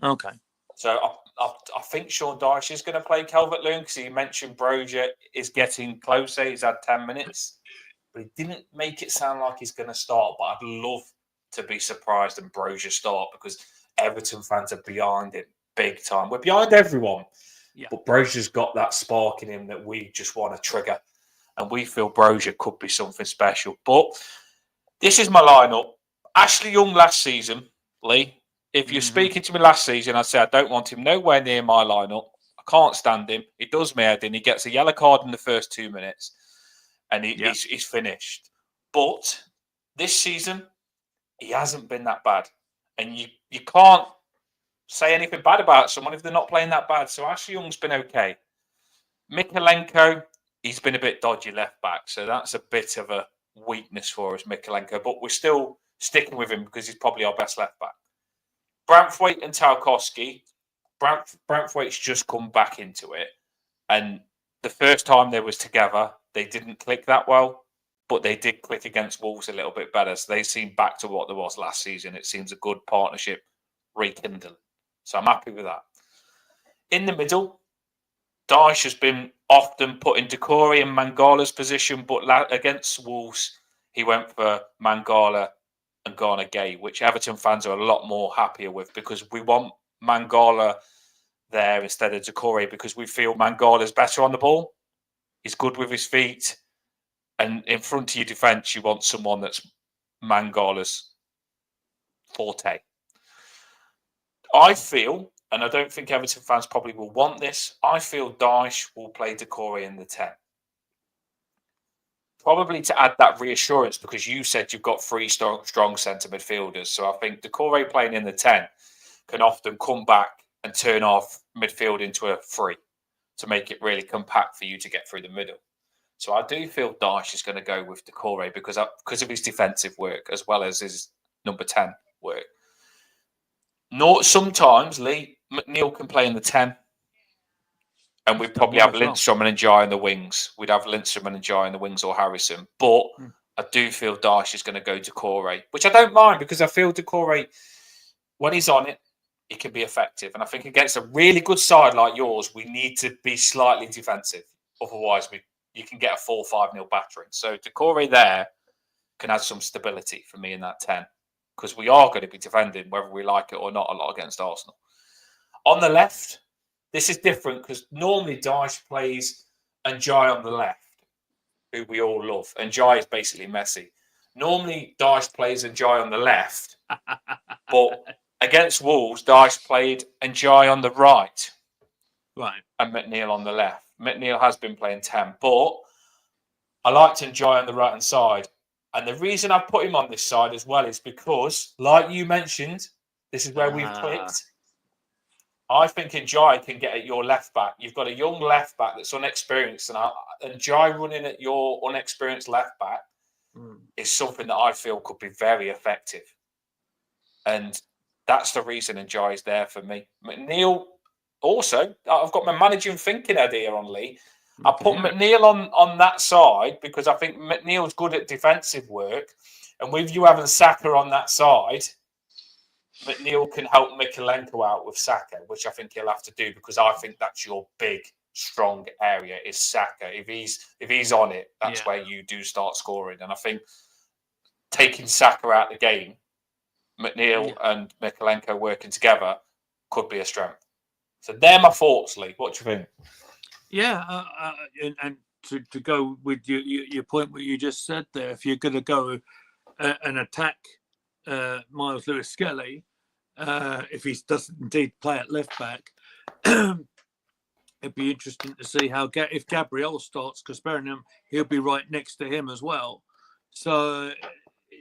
Okay. So I think Sean Dyche is going to play Calvert-Lewin, because he mentioned Brozier is getting closer. He's had 10 minutes. But he didn't make it sound like he's going to start. But I'd love to be surprised and Brozier start, because Everton fans are behind him big time. We're behind everyone. Yeah. But Brozier's got that spark in him that we just want to trigger. And we feel Brozier could be something special. But this is my lineup. Ashley Young last season, Lee. If you're speaking to me last season, I'd say I don't want him nowhere near my lineup. I can't stand him. He does me head in. He gets a yellow card in the first 2 minutes. And he's finished. But this season, he hasn't been that bad. And you can't say anything bad about someone if they're not playing that bad. So Ashley Young's been okay. Mykolenko, he's been a bit dodgy left back. So that's a bit of a weakness for us, Mykolenko. But we're still sticking with him because he's probably our best left back. Branthwaite and Tarkowski. Branthwaite's just come back into it. And the first time they was together, they didn't click that well. But they did click against Wolves a little bit better. So they seem back to what there was last season. It seems a good partnership rekindling. So I'm happy with that. In the middle, Dyche has been often put in Decore and Mangala's position, but against Wolves, he went for Mangala and Garner Gay, which Everton fans are a lot more happier with, because we want Mangala there instead of Decore, because we feel Mangala's better on the ball. He's good with his feet. And in front of your defence, you want someone that's Mangala's forte. I feel, and I don't think Everton fans probably will want this, I feel Dyche will play Decore in the 10. Probably to add that reassurance, because you said you've got 3 strong centre midfielders. So I think Decore playing in the 10 can often come back and turn off midfield into a 3 to make it really compact for you to get through the middle. So I do feel Dyche is going to go with Decore because of his defensive work as well as his number 10 work. Sometimes, Lee, McNeil can play in the 10. And we'd probably have Lindstrom and Njai in the wings. We'd have Lindstrom and Njai in the wings, or Harrison. But I do feel Dyche is going to go Decore, which I don't mind, because I feel Decore, when he's on it, he can be effective. And I think against a really good side like yours, we need to be slightly defensive. Otherwise, you can get a 4-5-0 battering. So Decore there can add some stability for me in that 10, because we are going to be defending, whether we like it or not, a lot against Arsenal. On the left, this is different, because normally Dyche plays Njai on the left, who we all love. Njai is basically Messi. Normally Dyche plays Njai on the left, but against Wolves, Dyche played Njai on the right. Right. And McNeil on the left. McNeil has been playing 10, but I liked Njai on the right-hand side. And the reason I put him on this side as well is because, like you mentioned, this is where we've clicked. I think Njai can get at your left back. You've got a young left back that's unexperienced, and Njai running at your unexperienced left back is something that I feel could be very effective. And that's the reason Njai is there for me. McNeil, also, I've got my managing thinking idea on Lee. I put McNeil on that side because I think McNeil's good at defensive work. And with you having Saka on that side, McNeil can help Mikalenko out with Saka, which I think he'll have to do, because I think that's your big, strong area is Saka. If he's on it, that's where you do start scoring. And I think taking Saka out of the game, McNeil and Mikalenko working together could be a strength. So they're my thoughts, Lee. What do you think? Yeah, and to go with your point, what you just said there, if you're going to go and attack Miles Lewis-Skelly, if he doesn't indeed play at left back, it'd be interesting to see if Gabriel starts, because Birmingham, he'll be right next to him as well. So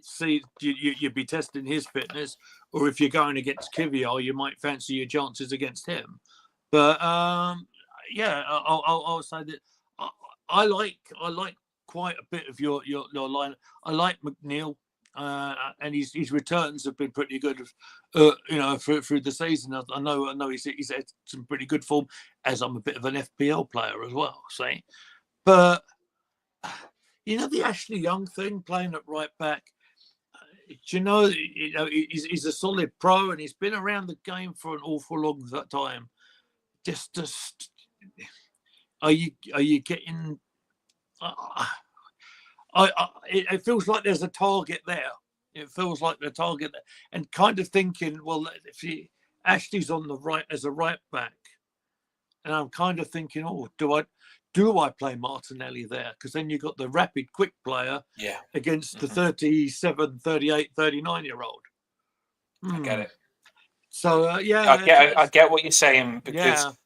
see, you'd be testing his fitness, or if you're going against Kivior, you might fancy your chances against him. But yeah, I'll say that I like quite a bit of your line. I like McNeil. And his returns have been pretty good, through the season. I know he's had some pretty good form, as I'm a bit of an FPL player as well. See, but the Ashley Young thing, playing at right back. He's a solid pro, and he's been around the game for an awful long time. Just are you getting? It feels like there's a target there. It feels like the target there. And kind of thinking, well, if Ashley's on the right as a right back, and I'm kind of thinking, do I play Martinelli there? Because then you've got the rapid, quick player against the 37, 38, 39-year-old. I get it. So, I get what you're saying, because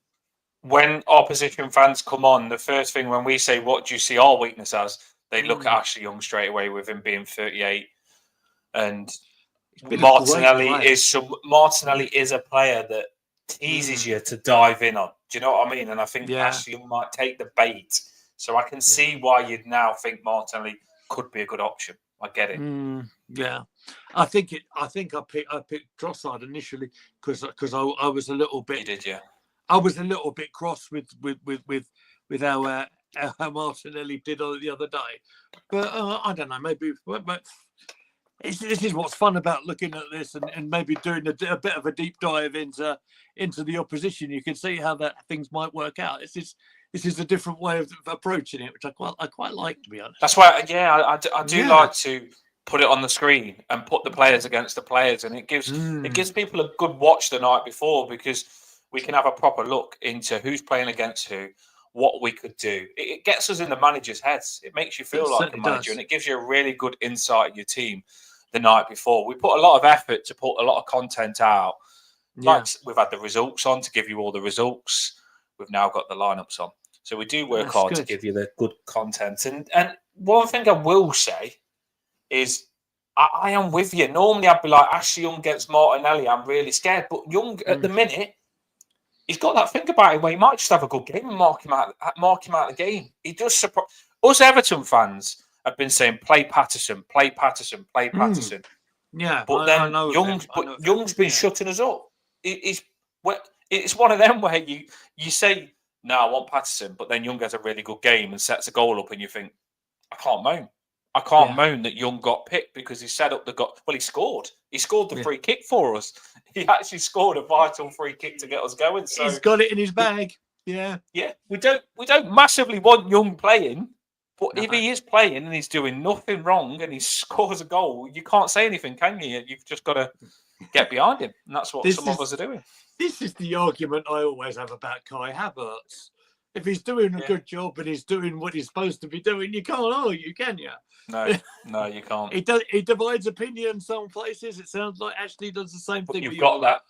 when opposition fans come on, the first thing when we say, what do you see our weakness as? They look at Ashley Young straight away with him being 38. And Martinelli is a player that teases you to dive in on. Do you know what I mean? And I think Ashley Young might take the bait. So I can see why you'd now think Martinelli could be a good option. I get it. Yeah, I think I picked Trossard initially because I was a little bit. You did, yeah. I was a little bit cross with how Martinelli did the other day, but I don't know. Maybe, but This is what's fun about looking at this and maybe doing a bit of a deep dive into the opposition. You can see how that things might work out. This is a different way of approaching it, which I quite like, to be honest. That's why, I do like to put it on the screen and put the players against the players, and it gives people a good watch the night before, because we can have a proper look into who's playing against who, what we could do. It gets us in the manager's heads. It makes you feel like a manager, and it gives you a really good insight of your team the night before. We put a lot of effort to put a lot of content out. Like we've had the results on to give you all the results. We've now got the lineups on. So we do work hard to give you the good content. And one thing I will say is I am with you. Normally I'd be like, Ashley Young against Martinelli, I'm really scared. But Young at the minute, he's got that thing about him where he might just have a good game and mark him out of the game. He does surprise. Us Everton fans have been saying, play Patterson, play Patterson, play Patterson. Yeah, but then Young's been shutting us up. It's one of them where you say, no, I want Patterson, but then Young has a really good game and sets a goal up, and you think, I can't moan. I can't moan that Young got picked, because he set up the goal. Well, he scored. He scored the free kick for us. He actually scored a vital free kick to get us going. So he's got it in his bag. Yeah. We don't massively want Young playing. But if he is playing and he's doing nothing wrong and he scores a goal, you can't say anything, can you? You've just got to get behind him. And that's what some of us are doing. This is the argument I always have about Kai Havertz. If he's doing a good job and he's doing what he's supposed to be doing, you can't argue, can you? No, you can't. He divides opinion some places. It sounds like Ashley does the same thing. You've got that.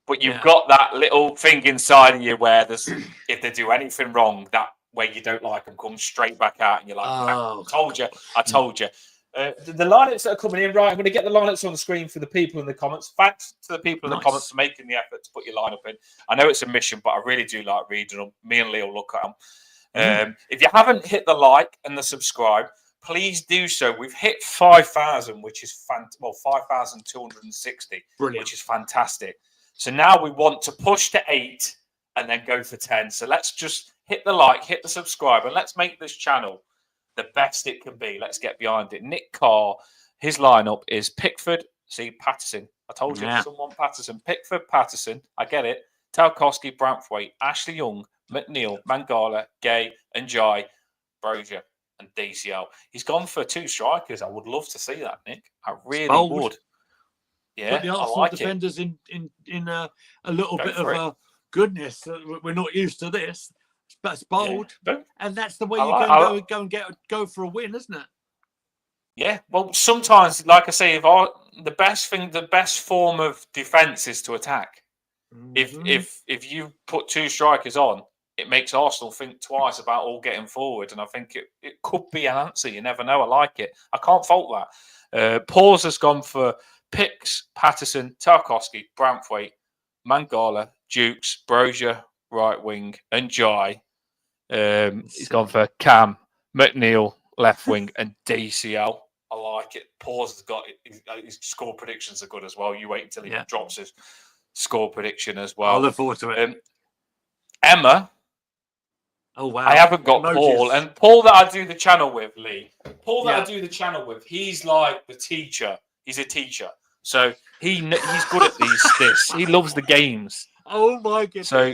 But you've got that little thing inside of you where if they do anything wrong, that way you don't like them comes straight back out, and you're like, I told you. The lineups that are coming in, right? I'm going to get the lineups on the screen for the people in the comments. Thanks to the people in the comments for making the effort to put your lineup in. I know it's a mission, but I really do like reading them. Me and Leo look at them. If you haven't hit the like and the subscribe, please do so. We've hit 5,000, which is 5,260, which is fantastic. So now we want to push to 8 and then go for 10. So let's just hit the like, hit the subscribe, and let's make this channel the best it can be. Let's get behind it. Nick Carr, his lineup is Pickford. See, Patterson. I told you, someone Patterson. Pickford, Patterson. I get it. Tarkowski, Branthwaite, Ashley Young, McNeil, Mangala, Gay, and Jai, Brozier, and DCL. He's gone for 2 strikers. I would love to see that, Nick. I really would. Yeah, put the Arsenal defenders in a little bit of a goodness. We're not used to this. That's bold, and that's the way you go for a win, isn't it? Yeah. Well, sometimes, like I say, the best form of defense is to attack. If you put 2 strikers on, it makes Arsenal think twice about all getting forward, and I think it could be an answer. You never know. I like it. I can't fault that. Paws has gone for Picks, Patterson, Tarkowski, Branthwaite, Mangala, Dukes, Brozier, right wing, and Jai. He's gone for Cam, McNeil, left wing, and DCL. I like it. Paws has got his score predictions are good as well. You wait until he drops his score prediction as well. I look forward to it. Emma. Oh wow! I haven't got Paul, and Paul that I do the channel with, Lee. Paul that I do the channel with, he's like the teacher. He's a teacher, so he's good at this. He loves the games. Oh my goodness! So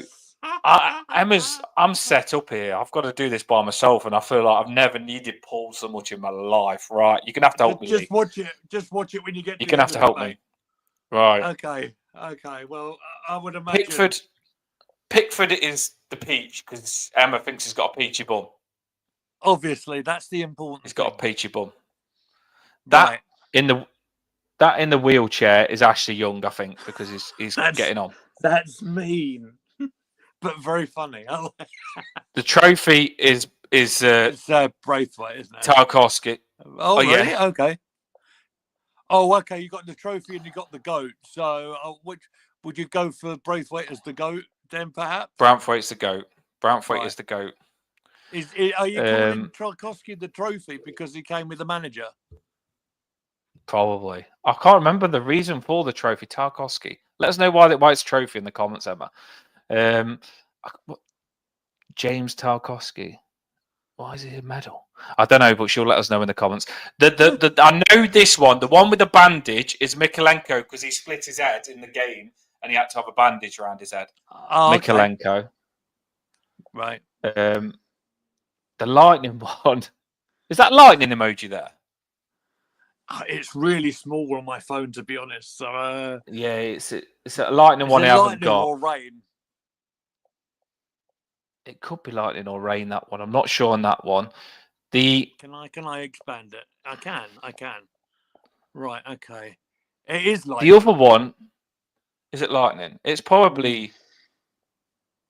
I'm set up here. I've got to do this by myself, and I feel like I've never needed Paul so much in my life. Right? You're gonna have to help me. Just watch it. Just watch it when you get. You're gonna have to help me. Right. Okay. Well, I would imagine Pickford is the peach because Emma thinks he's got a peachy bum. Obviously, that's the important. He's got a peachy bum. That in the wheelchair is Ashley Young, I think, because he's getting on. That's mean, but very funny. The trophy is Braithwaite, isn't it? Tarkowski. Oh, really? Yeah. Okay. Oh, okay. You got the trophy and you got the goat. So, which would you go for Braithwaite as the goat then, perhaps? Branthwaite's the goat. Branthwaite is the goat. Are you calling Tarkowski the trophy because he came with the manager? Probably. I can't remember the reason for the trophy. Tarkowski. Let us know why it's trophy in the comments, Emma. James Tarkowski. Why is it a medal? I don't know, but she'll let us know in the comments. I know this one. The one with the bandage is Mikalenko because he split his head in the game and he had to have a bandage around his head. Oh, Mikalenko. Okay. Right. The lightning one. Is that lightning emoji there? It's really small on my phone, to be honest. So yeah, it's a lightning one I haven't got. Or rain? It could be lightning or rain. That one, I'm not sure on that one. Can I expand it? I can. Right. Okay. It is lightning. The other one, is it lightning? It's probably.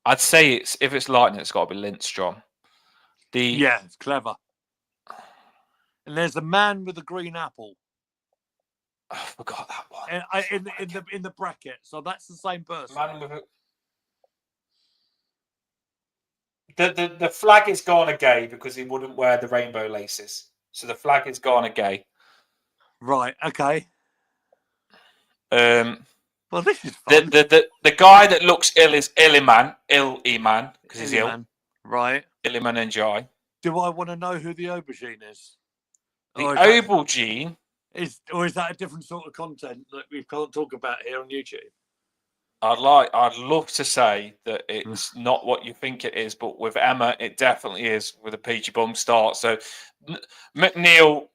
I'd say if it's lightning, it's got to be Lindstrom. Yeah, it's clever. And there's a man with a green apple. I forgot that one. In the bracket, so that's the same person. Man with the flag is gone a gay because he wouldn't wear the rainbow laces. So the flag is gone a gay. Right. Okay. Well, this is fun. The guy that looks ill is Illiman because he's ill. Right. Illiman and Jai. Do I want to know who the aubergine is? The aubergine is that a different sort of content that we can't talk about here on YouTube? I'd love to say that it's not what you think it is, but with Emma, it definitely is with a peachy bum start. So McNeil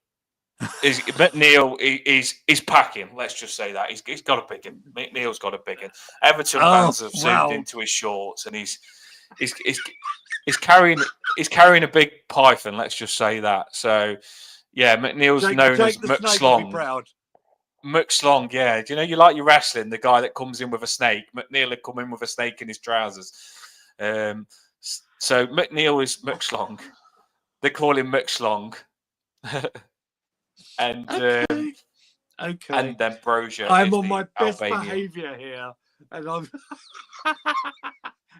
is packing. Let's just say that he's got a big one. McNeil's got a big one. Everton fans have zoomed into his shorts, and he's carrying a big python. Let's just say that. So yeah, McNeil's known as McSlong. McSlong, yeah. Do you know you like your wrestling? The guy that comes in with a snake. McNeil had come in with a snake in his trousers. So McNeil is McSlong. They call him McSlong. And okay. And then Brozier. I'm on my best behaviour here, and I'm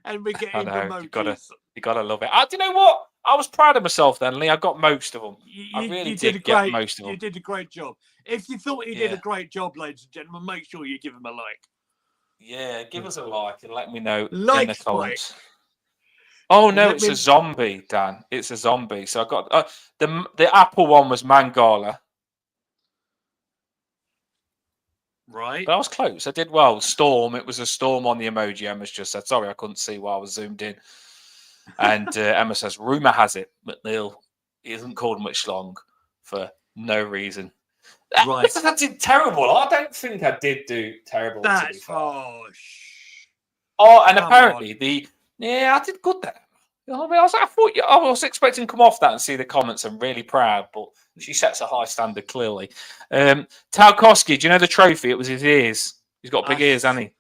and we're getting emojis. You gotta love it. Do you know what? I was proud of myself then, Lee. I got most of them. I really did get most of them. You did a great job. If you thought he did a great job, ladies and gentlemen, make sure you give him a like. Yeah, give us a like and let me know in the comments. Oh no, it's a zombie, Dan. It's a zombie. So I got the Apple one was Mangala. Right. But I was close. I did well. Storm. It was a storm on the emoji. Emma's just said, sorry, I couldn't see while I was zoomed in. And Emma says, rumour has it McNeil isn't called McSlong for no reason. Right. I did terrible. I don't think I did do terrible. That's harsh. Oh, and apparently I did good there. You know what I mean? I was expecting to come off that and see the comments. I'm really proud, but she sets a high standard clearly. Tarkowski, do you know the trophy? It was his ears. He's got big ears, hasn't he?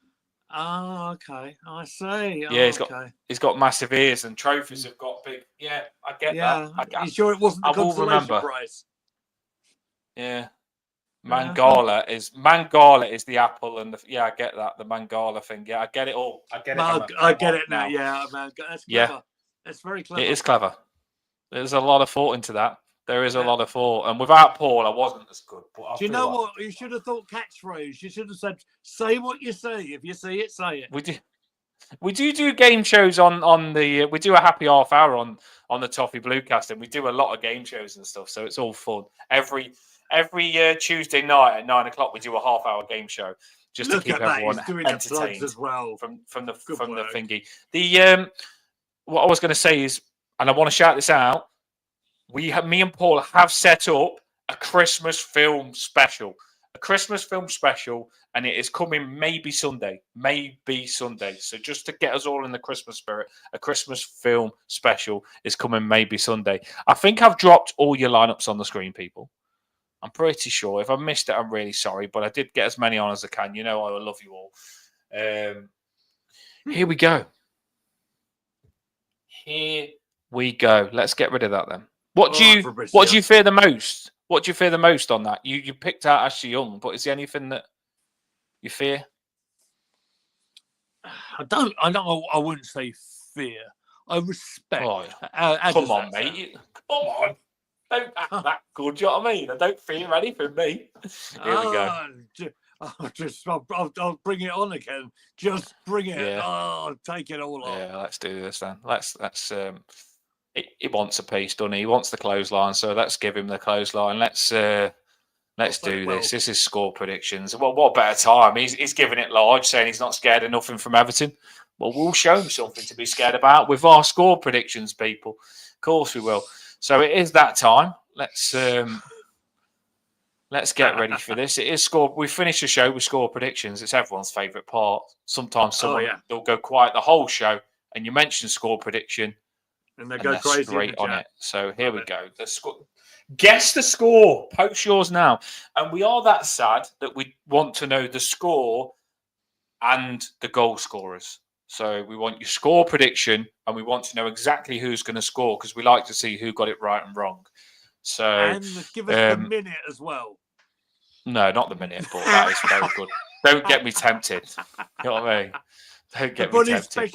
Oh, okay. I see. Yeah, he's got massive ears, and trophies have got big. Yeah, I get that. You sure it wasn't the consolation prize? Yeah. Mangala is the apple, and I get that, the Mangala thing. Yeah, I get it all. I get it now. Yeah, man, that's clever. Yeah, that's very clever. It is clever. There's a lot of thought into that. There is a lot of thought, and without Paul, I wasn't as good. But do you know what? You should have thought catchphrase. You should have said, "Say what you say. If you see it, say it." We do game shows on the. We do a happy half hour on the Toffee Bluecast, and we do a lot of game shows and stuff. So it's all fun. Every Tuesday night at 9 o'clock, we do a half-hour game show just to keep everyone entertained as well. from the thingy. What I was going to say is, and I want to shout this out. Me and Paul have set up a Christmas film special, and it is coming maybe Sunday. So just to get us all in the Christmas spirit, a Christmas film special is coming maybe Sunday. I think I've dropped all your lineups on the screen, people. I'm pretty sure. If I missed it, I'm really sorry, but I did get as many on as I can. You know I love you all. Here we go. Let's get rid of that then. What do you fear the most? What do you fear the most on that? You picked out Ashley Young, but is there anything that you fear? I wouldn't say fear. I respect. Come on, mate. Come on. Don't act that good, do you know what I mean? I don't fear anything, me. Here we go. I'll bring it on again. Just bring it. Yeah. Oh, take it all off. Yeah, let's do this then. Let's he wants a piece, doesn't he? He wants the clothesline, so let's give him the clothesline. Let's do this. This is score predictions. Well, what better time? He's giving it large, saying he's not scared of nothing from Everton. Well, we'll show him something to be scared about with our score predictions, people. Of course we will. So it is that time. Let's get ready for this. It is score. We finish the show with score predictions. It's everyone's favourite part. Sometimes someone they'll go quiet the whole show, and you mention score prediction, and they go crazy straight on it. So here we go. The score. Guess the score. Post yours now. And we are that sad that we want to know the score and the goal scorers. So we want your score prediction, and we want to know exactly who's going to score because we like to see who got it right and wrong. So and give us the minute as well. No, not the minute, but that is very good. Don't get me tempted. You know what I mean? Don't get me tempted.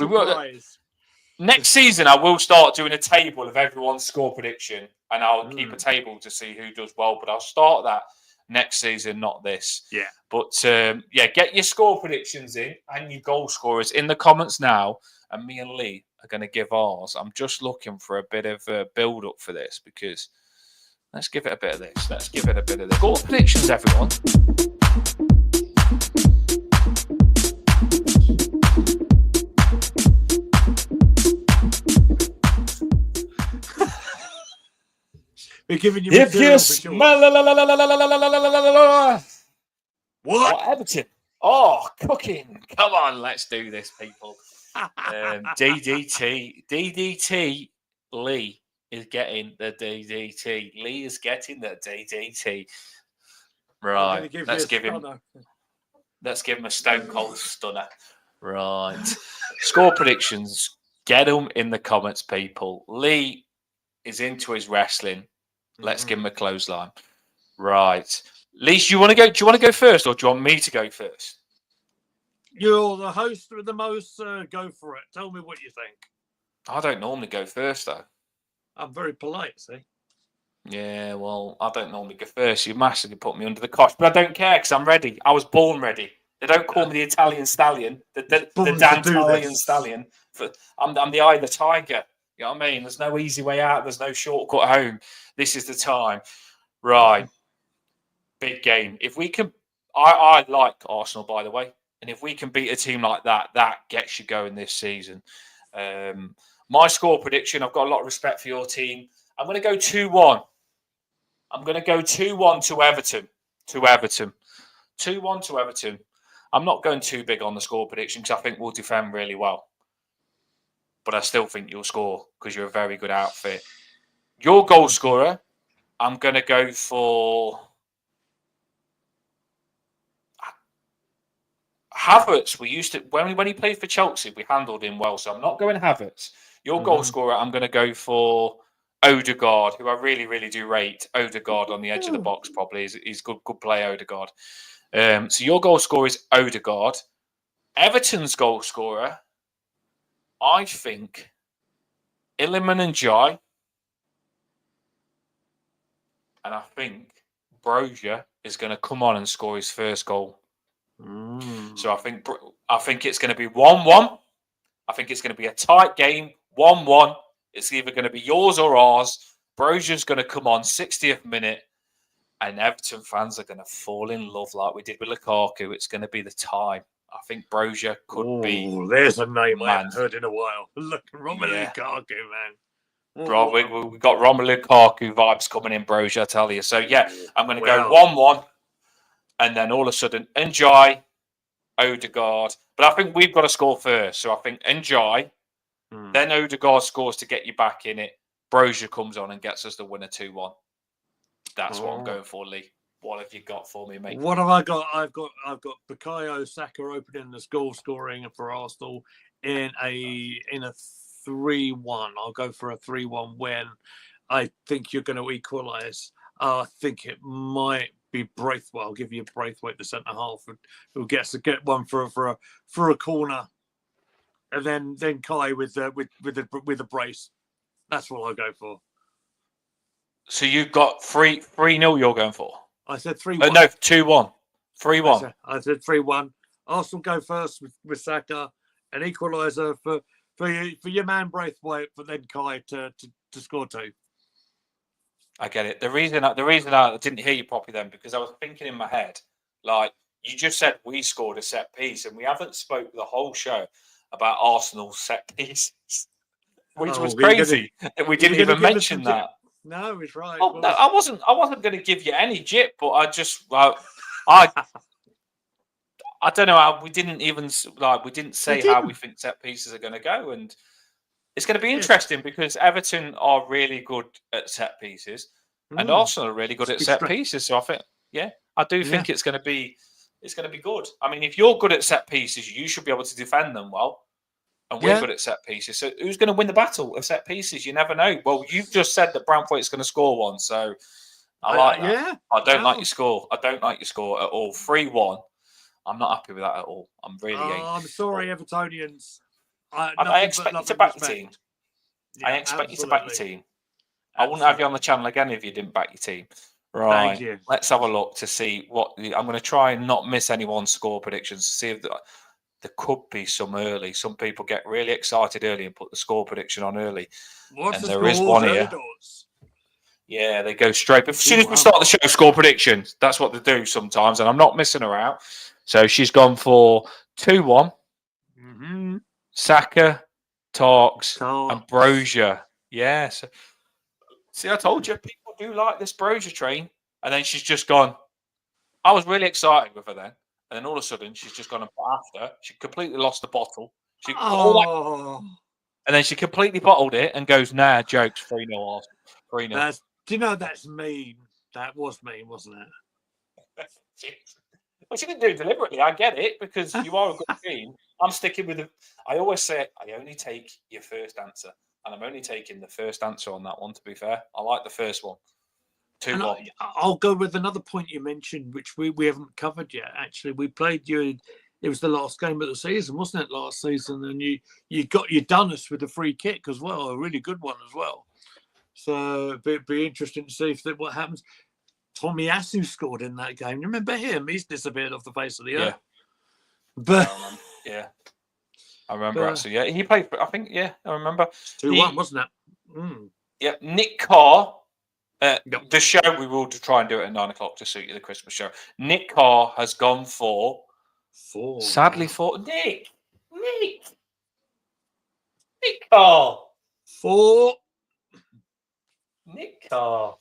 Next season, I will start doing a table of everyone's score prediction, and I'll keep a table to see who does well. But I'll start that next season, not this. Yeah. But get your score predictions in and your goal scorers in the comments now, and me and Lee are going to give ours. I'm just looking for a bit of a build up for this because. Let's give it a bit of this. Let's give it a bit of this. Score predictions, everyone. We're giving you if you smell what? Everton. Oh, cooking. Come on, let's do this, people. DDT. Lee is getting the DDT. Lee is getting the DDT. Right. Let's give him a stone cold stunner. Right. Score predictions. Get them in the comments, people. Lee is into his wrestling. Let's give him a clothesline. Right. Lee, do you want to go? Do you want to go first, or do you want me to go first? You're the host with the most. Go for it. Tell me what you think. I don't normally go first, though. I'm very polite, see? Yeah, well, I don't normally go first. You massively put me under the cosh, but I don't care because I'm ready. I was born ready. They don't call me the Italian stallion, the Italian stallion. I'm the eye of the tiger. You know what I mean? There's no easy way out. There's no shortcut home. This is the time. Right. Big game. If we can, I like Arsenal, by the way. And if we can beat a team like that, that gets you going this season. My score prediction, I've got a lot of respect for your team. I'm going to go 2-1. I'm going to go 2-1 to Everton. 2-1 to Everton. I'm not going too big on the score prediction because I think we'll defend really well. But I still think you'll score because you're a very good outfit. Your goal scorer, I'm going to go for Havertz. We used to, when he played for Chelsea, we handled him well. So I'm not going Havertz. Your goal scorer, I'm going to go for Odegaard, who I really, really do rate. Odegaard on the edge of the box, probably. He's good play, Odegaard. So your goal scorer is Odegaard. Everton's goal scorer, I think, Iliman and Jai. And I think Brozier is going to come on and score his first goal. So I think it's going to be 1-1. I think it's going to be a tight game, 1-1. It's either going to be yours or ours. Brozier's going to come on 60th minute, and Everton fans are going to fall in love like we did with Lukaku. It's going to be the time. I think Brozier could be. Oh, there's a name I haven't heard in a while. Look, Romelu Lukaku, man. Bro, we got Romelu Lukaku vibes coming in, Brozier, I tell you. So, yeah, I'm going to go 1-1, and then all of a sudden, Njai, Odegaard. But I think we've got to score first. So I think Njai, then Odegaard scores to get you back in it. Brozier comes on and gets us the winner 2-1. That's what I'm going for, Lee. What have you got for me, mate? What have I got? I've got Bukayo Saka opening the goal scoring for Arsenal in a 3-1. I'll go for a 3-1 win. I think you're going to equalise. I think it might be Braithwaite. I'll give you Braithwaite, the centre half, who gets to get one for a corner, and then Kai with the brace. That's what I'll go for. So you've got 3-0 you're going for? I said 3-1. No, 2-1. 3-1. I said 3-1. Arsenal go first with Saka, an equaliser for your man Braithwaite, but then Kai to to score 2. I get it. The reason I didn't hear you properly then, because I was thinking in my head, like you just said, we scored a set piece, and we haven't spoke the whole show about Arsenal's set pieces, which was crazy. We didn't even mention that. No, it's right. Well, no, I wasn't going to give you any jip, but I just, I don't know how we didn't even we didn't say how we think set pieces are going to go, and it's going to be interesting because Everton are really good at set pieces, and Arsenal are really good at set pieces. So I think, I do think it's going to be good. I mean, if you're good at set pieces, you should be able to defend them well. And we're good at set pieces. So who's going to win the battle of set pieces? You never know. Well, you've just said that Brantford's going to score one. So I like that. Yeah. I don't like your score. I don't like your score at all. 3-1. I'm not happy with that at all. I'm really I'm sorry, Evertonians. I expect you to back your team. Yeah, I expect you to back your team. I wouldn't have you on the channel again if you didn't back your team. Right. Thank you. Let's have a look to see what I'm going to try and not miss anyone's score predictions. See if there could be some early. Some people get really excited early and put the score prediction on early. What's and the there score? Is one here. Yeah, they go straight. But as soon as we start the show, score predictions. That's what they do sometimes, and I'm not missing her out. So she's gone for 2-1. Mm-hmm. Saka, Tarks, and Brozier. Yeah. So, see, I told you, people do like this Brozier train. And then she's just gone. I was really excited with her then. And then all of a sudden, she's just gone and put after. She completely lost the bottle. And then she completely bottled it and goes, nah, jokes, 3-0 Arsenal. 3-0. Do you know that's mean? That was mean, wasn't it? Well, she didn't do it deliberately. I get it, because you are a good team. I'm sticking with it. I always say, I only take your first answer. And I'm only taking the first answer on that one, to be fair. I like the first one. 2-1. I'll go with another point you mentioned, which we haven't covered yet. Actually, we played you. It was the last game of the season, wasn't it? Last season, and you done us with a free kick as well, a really good one as well. So it'd be interesting to see what happens. Tommy Asu scored in that game. You remember him? He's disappeared off the face of the earth. But I remember Asu. Yeah, he played. I think. Yeah, I remember. 2-1, wasn't it? Yeah, Nick Carr. The show, we will try and do it at 9:00 to suit you, the Christmas show. Nick Carr has gone for 4. Sadly, for Nick Carr. 4. Nick Carr.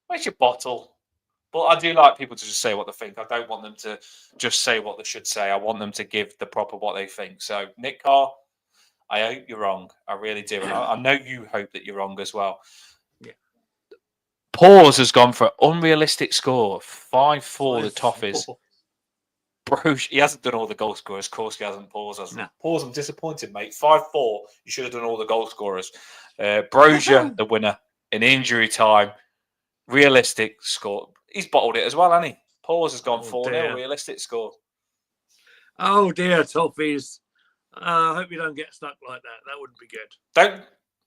Where's your bottle? But I do like people to just say what they think. I don't want them to just say what they should say. I want them to give the proper what they think. So, Nick Carr, I hope you're wrong. I really do. And I know you hope that you're wrong as well. Pause has gone for an unrealistic score of 5-4. The Toffees. Bro, he hasn't done all the goal scorers. Of course, he hasn't. Pause hasn't. No. Pause, I'm disappointed, mate. 5-4. You should have done all the goal scorers. Brozier, the winner in injury time. Realistic score. He's bottled it as well, hasn't he? Pause has gone 4-0. Realistic score. Oh dear, Toffees. I hope you don't get stuck like that. That wouldn't be good.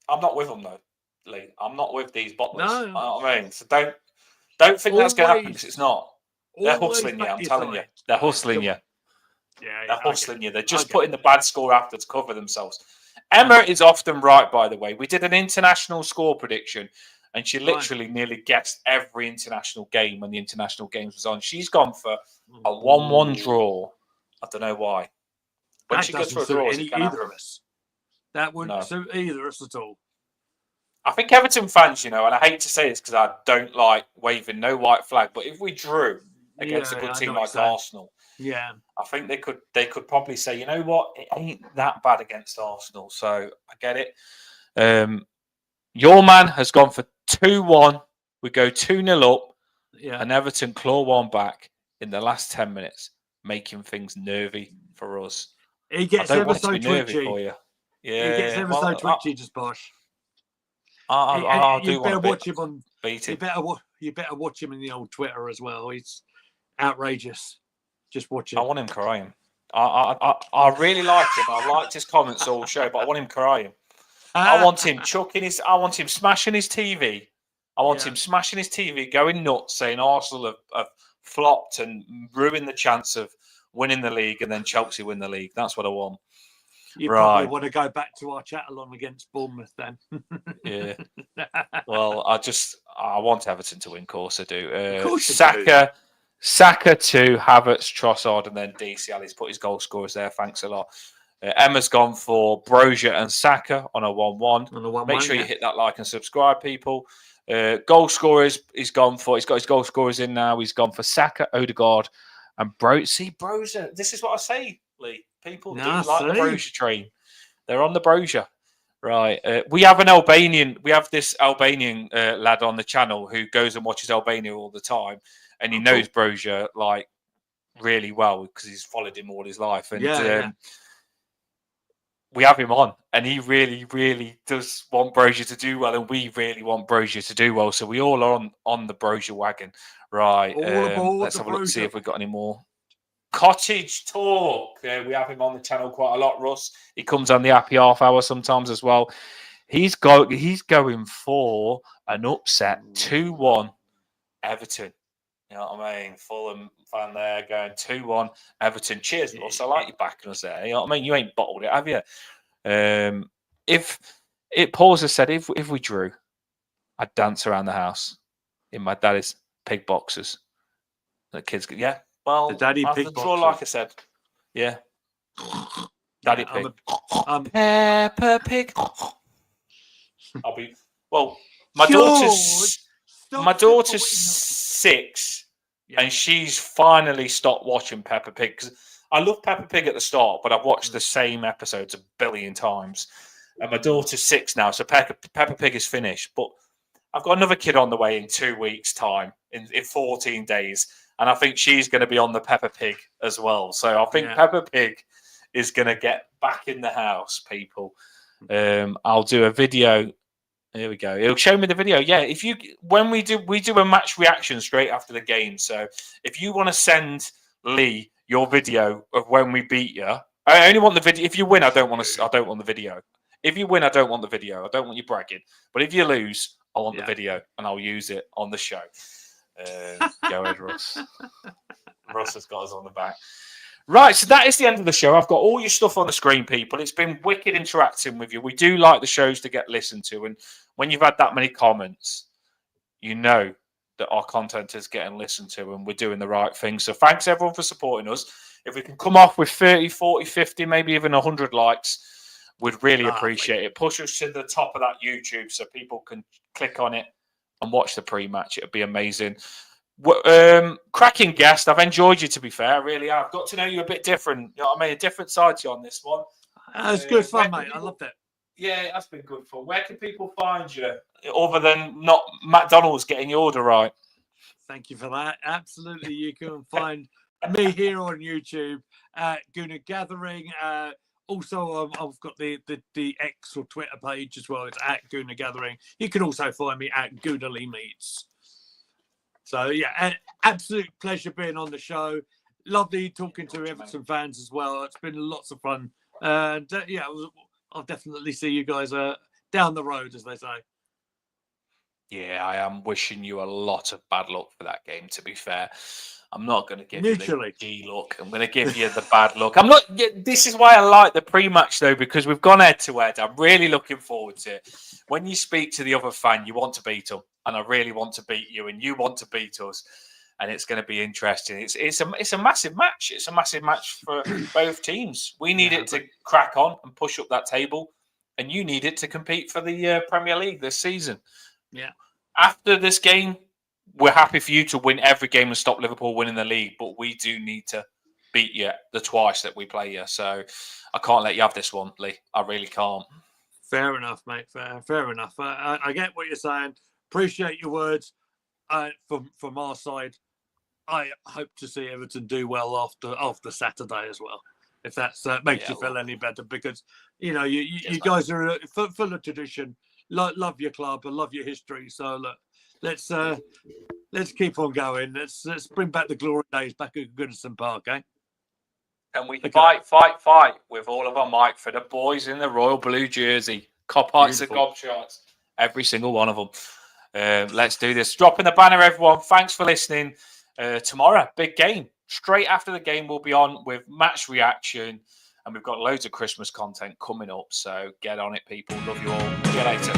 I'm not with them though. Lee. I'm not with these bottlers. No. You know what I mean? So don't think that's going to happen, because it's not. They're hustling you, I'm telling you. They're hustling you. Yeah, they're hustling you. They're just putting the bad score after to cover themselves. Emma is often right, by the way. We did an international score prediction, and she literally nearly guessed every international game when the international games was on. She's gone for a 1-1 draw. I don't know why. When she goes for a draw, either of us. That wouldn't suit either of us at all. I think Everton fans, and I hate to say this because I don't like waving no white flag, but if we drew against a good team like Arsenal, I think they could probably say, you know what, it ain't that bad against Arsenal. So I get it. Your man has gone for 2-1. We go 2-0 up, and Everton claw one back in the last 10 minutes, making things nervy for us. He gets ever so twitchy for you. Yeah, he gets ever so twitchy, just Bosh. You better watch him on. You better watch him in the old Twitter as well. He's outrageous. Just watch him. I want him crying. I really like him. I liked his comments all show, but I want him crying. I want him smashing his TV. I want him smashing his TV, going nuts, saying Arsenal have flopped and ruined the chance of winning the league, and then Chelsea win the league. That's what I want. You probably want to go back to our chat along against Bournemouth then. Yeah. Well, I want Everton to win, of course I do. Of course you Saka 2, Havertz, Trossard, and then DCL. He's put his goal scorers there. Thanks a lot. Emma's gone for Brozier and Saka on a 1-1. Make sure you hit that like and subscribe, people. Goal scorers, he's got his goal scorers in now. He's gone for Saka, Odegaard, and Brozier. This is what I say, Lee. People do like the Brozier train. They're on the Brozier. Right. We have this Albanian lad on the channel who goes and watches Albania all the time, and he knows Brozier like really well because he's followed him all his life. And we have him on, and he really, really does want Brozier to do well, and we really want Brozier to do well. So we all are on the Brozier wagon. Right. Let's have a look, see if we've got any more. Cottage Talk. We have him on the channel quite a lot, Russ. He comes on the happy half hour sometimes as well. He's going for an upset 2-1 Everton. You know what I mean? Fulham fan there going 2-1 Everton. Cheers, Russ. I like you backing us there. You know what I mean? You ain't bottled it, have you? Paul has said if we drew, I'd dance around the house in my daddy's pig boxes. The kids, yeah. Well, the daddy pig draw, like I said. Yeah. Daddy pig. Peppa Pig. My daughter's 6, and she's finally stopped watching Peppa Pig. Because I love Peppa Pig at the start, but I've watched the same episodes a billion times. And my daughter's 6 now, so Peppa Pig is finished. But I've got another kid on the way in 2 weeks' time, in 14 days. And I think she's going to be on the Peppa Pig as well. So I think Peppa Pig is going to get back in the house, people. I'll do a video. Here we go. It'll show me the video. Yeah, when we do a match reaction straight after the game. So if you want to send Lee your video of when we beat you, I only want the video. If you win, I don't want the video. If you win, I don't want the video. I don't want you bragging. But if you lose, I want the video, and I'll use it on the show. Go ahead, Russ. Russ has got us on the back. Right, so that is the end of the show. I've got all your stuff on the screen, people. It's been wicked interacting with you. We do like the shows to get listened to, and when you've had that many comments, you know that our content is getting listened to and we're doing the right thing. So thanks, everyone, for supporting us. If we can come off with 30, 40, 50, maybe even 100 likes, we'd really appreciate it. Push us to the top of that YouTube so people can click on it and watch the pre-match. It'd be amazing. Cracking guest. I've enjoyed you, to be fair. I really have. Got to know you a bit different. You know what I mean? A different side to you on this one. It's good fun, mate. I loved it. Yeah, that's been good fun. Where can people find you other than not McDonald's getting your order right? Thank you for that. Absolutely. You can find me here on YouTube at Gooner Gathering. Also, I've got the X or Twitter page as well. It's at Gooner Gathering. You can also find me at Goonerly Meets. So, yeah, absolute pleasure being on the show. Lovely talking to Everton fans as well. It's been lots of fun. And, I'll definitely see you guys down the road, as they say. Yeah, I am wishing you a lot of bad luck for that game, to be fair. I'm not going to give you the G look. I'm going to give you the bad look. I'm not. This is why I like the pre-match, though, because we've gone head-to-head. I'm really looking forward to it. When you speak to the other fan, you want to beat them, and I really want to beat you, and you want to beat us, and it's going to be interesting. It's a massive match. It's a massive match for both teams. We need it to crack on and push up that table, and you need it to compete for the Premier League this season. Yeah. After this game, we're happy for you to win every game and stop Liverpool winning the league, but we do need to beat you the twice that we play you. So I can't let you have this one, Lee. I really can't. Fair enough, mate. Fair enough. I get what you're saying. Appreciate your words. From our side, I hope to see Everton do well after Saturday as well. If that makes you feel any better, because you guys are full of tradition. Love your club and love your history. So look, let's keep on going. Let's bring back the glory days back at Goodison Park, eh? And we fight with all of our mic for the boys in the royal blue jersey. Cop heights and gob shots. Every single one of them. Let's do this. Dropping the banner, everyone. Thanks for listening. Tomorrow, big game. Straight after the game, we'll be on with match reaction. and we've got loads of Christmas content coming up. So get on it, people. Love you all. See you later.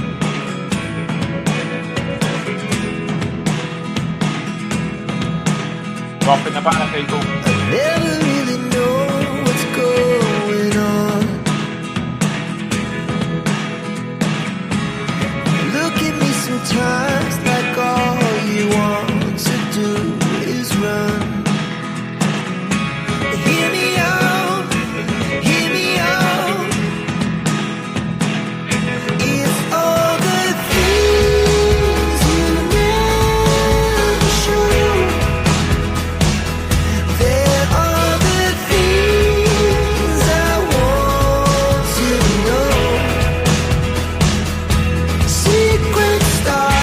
Drop in the banner, people.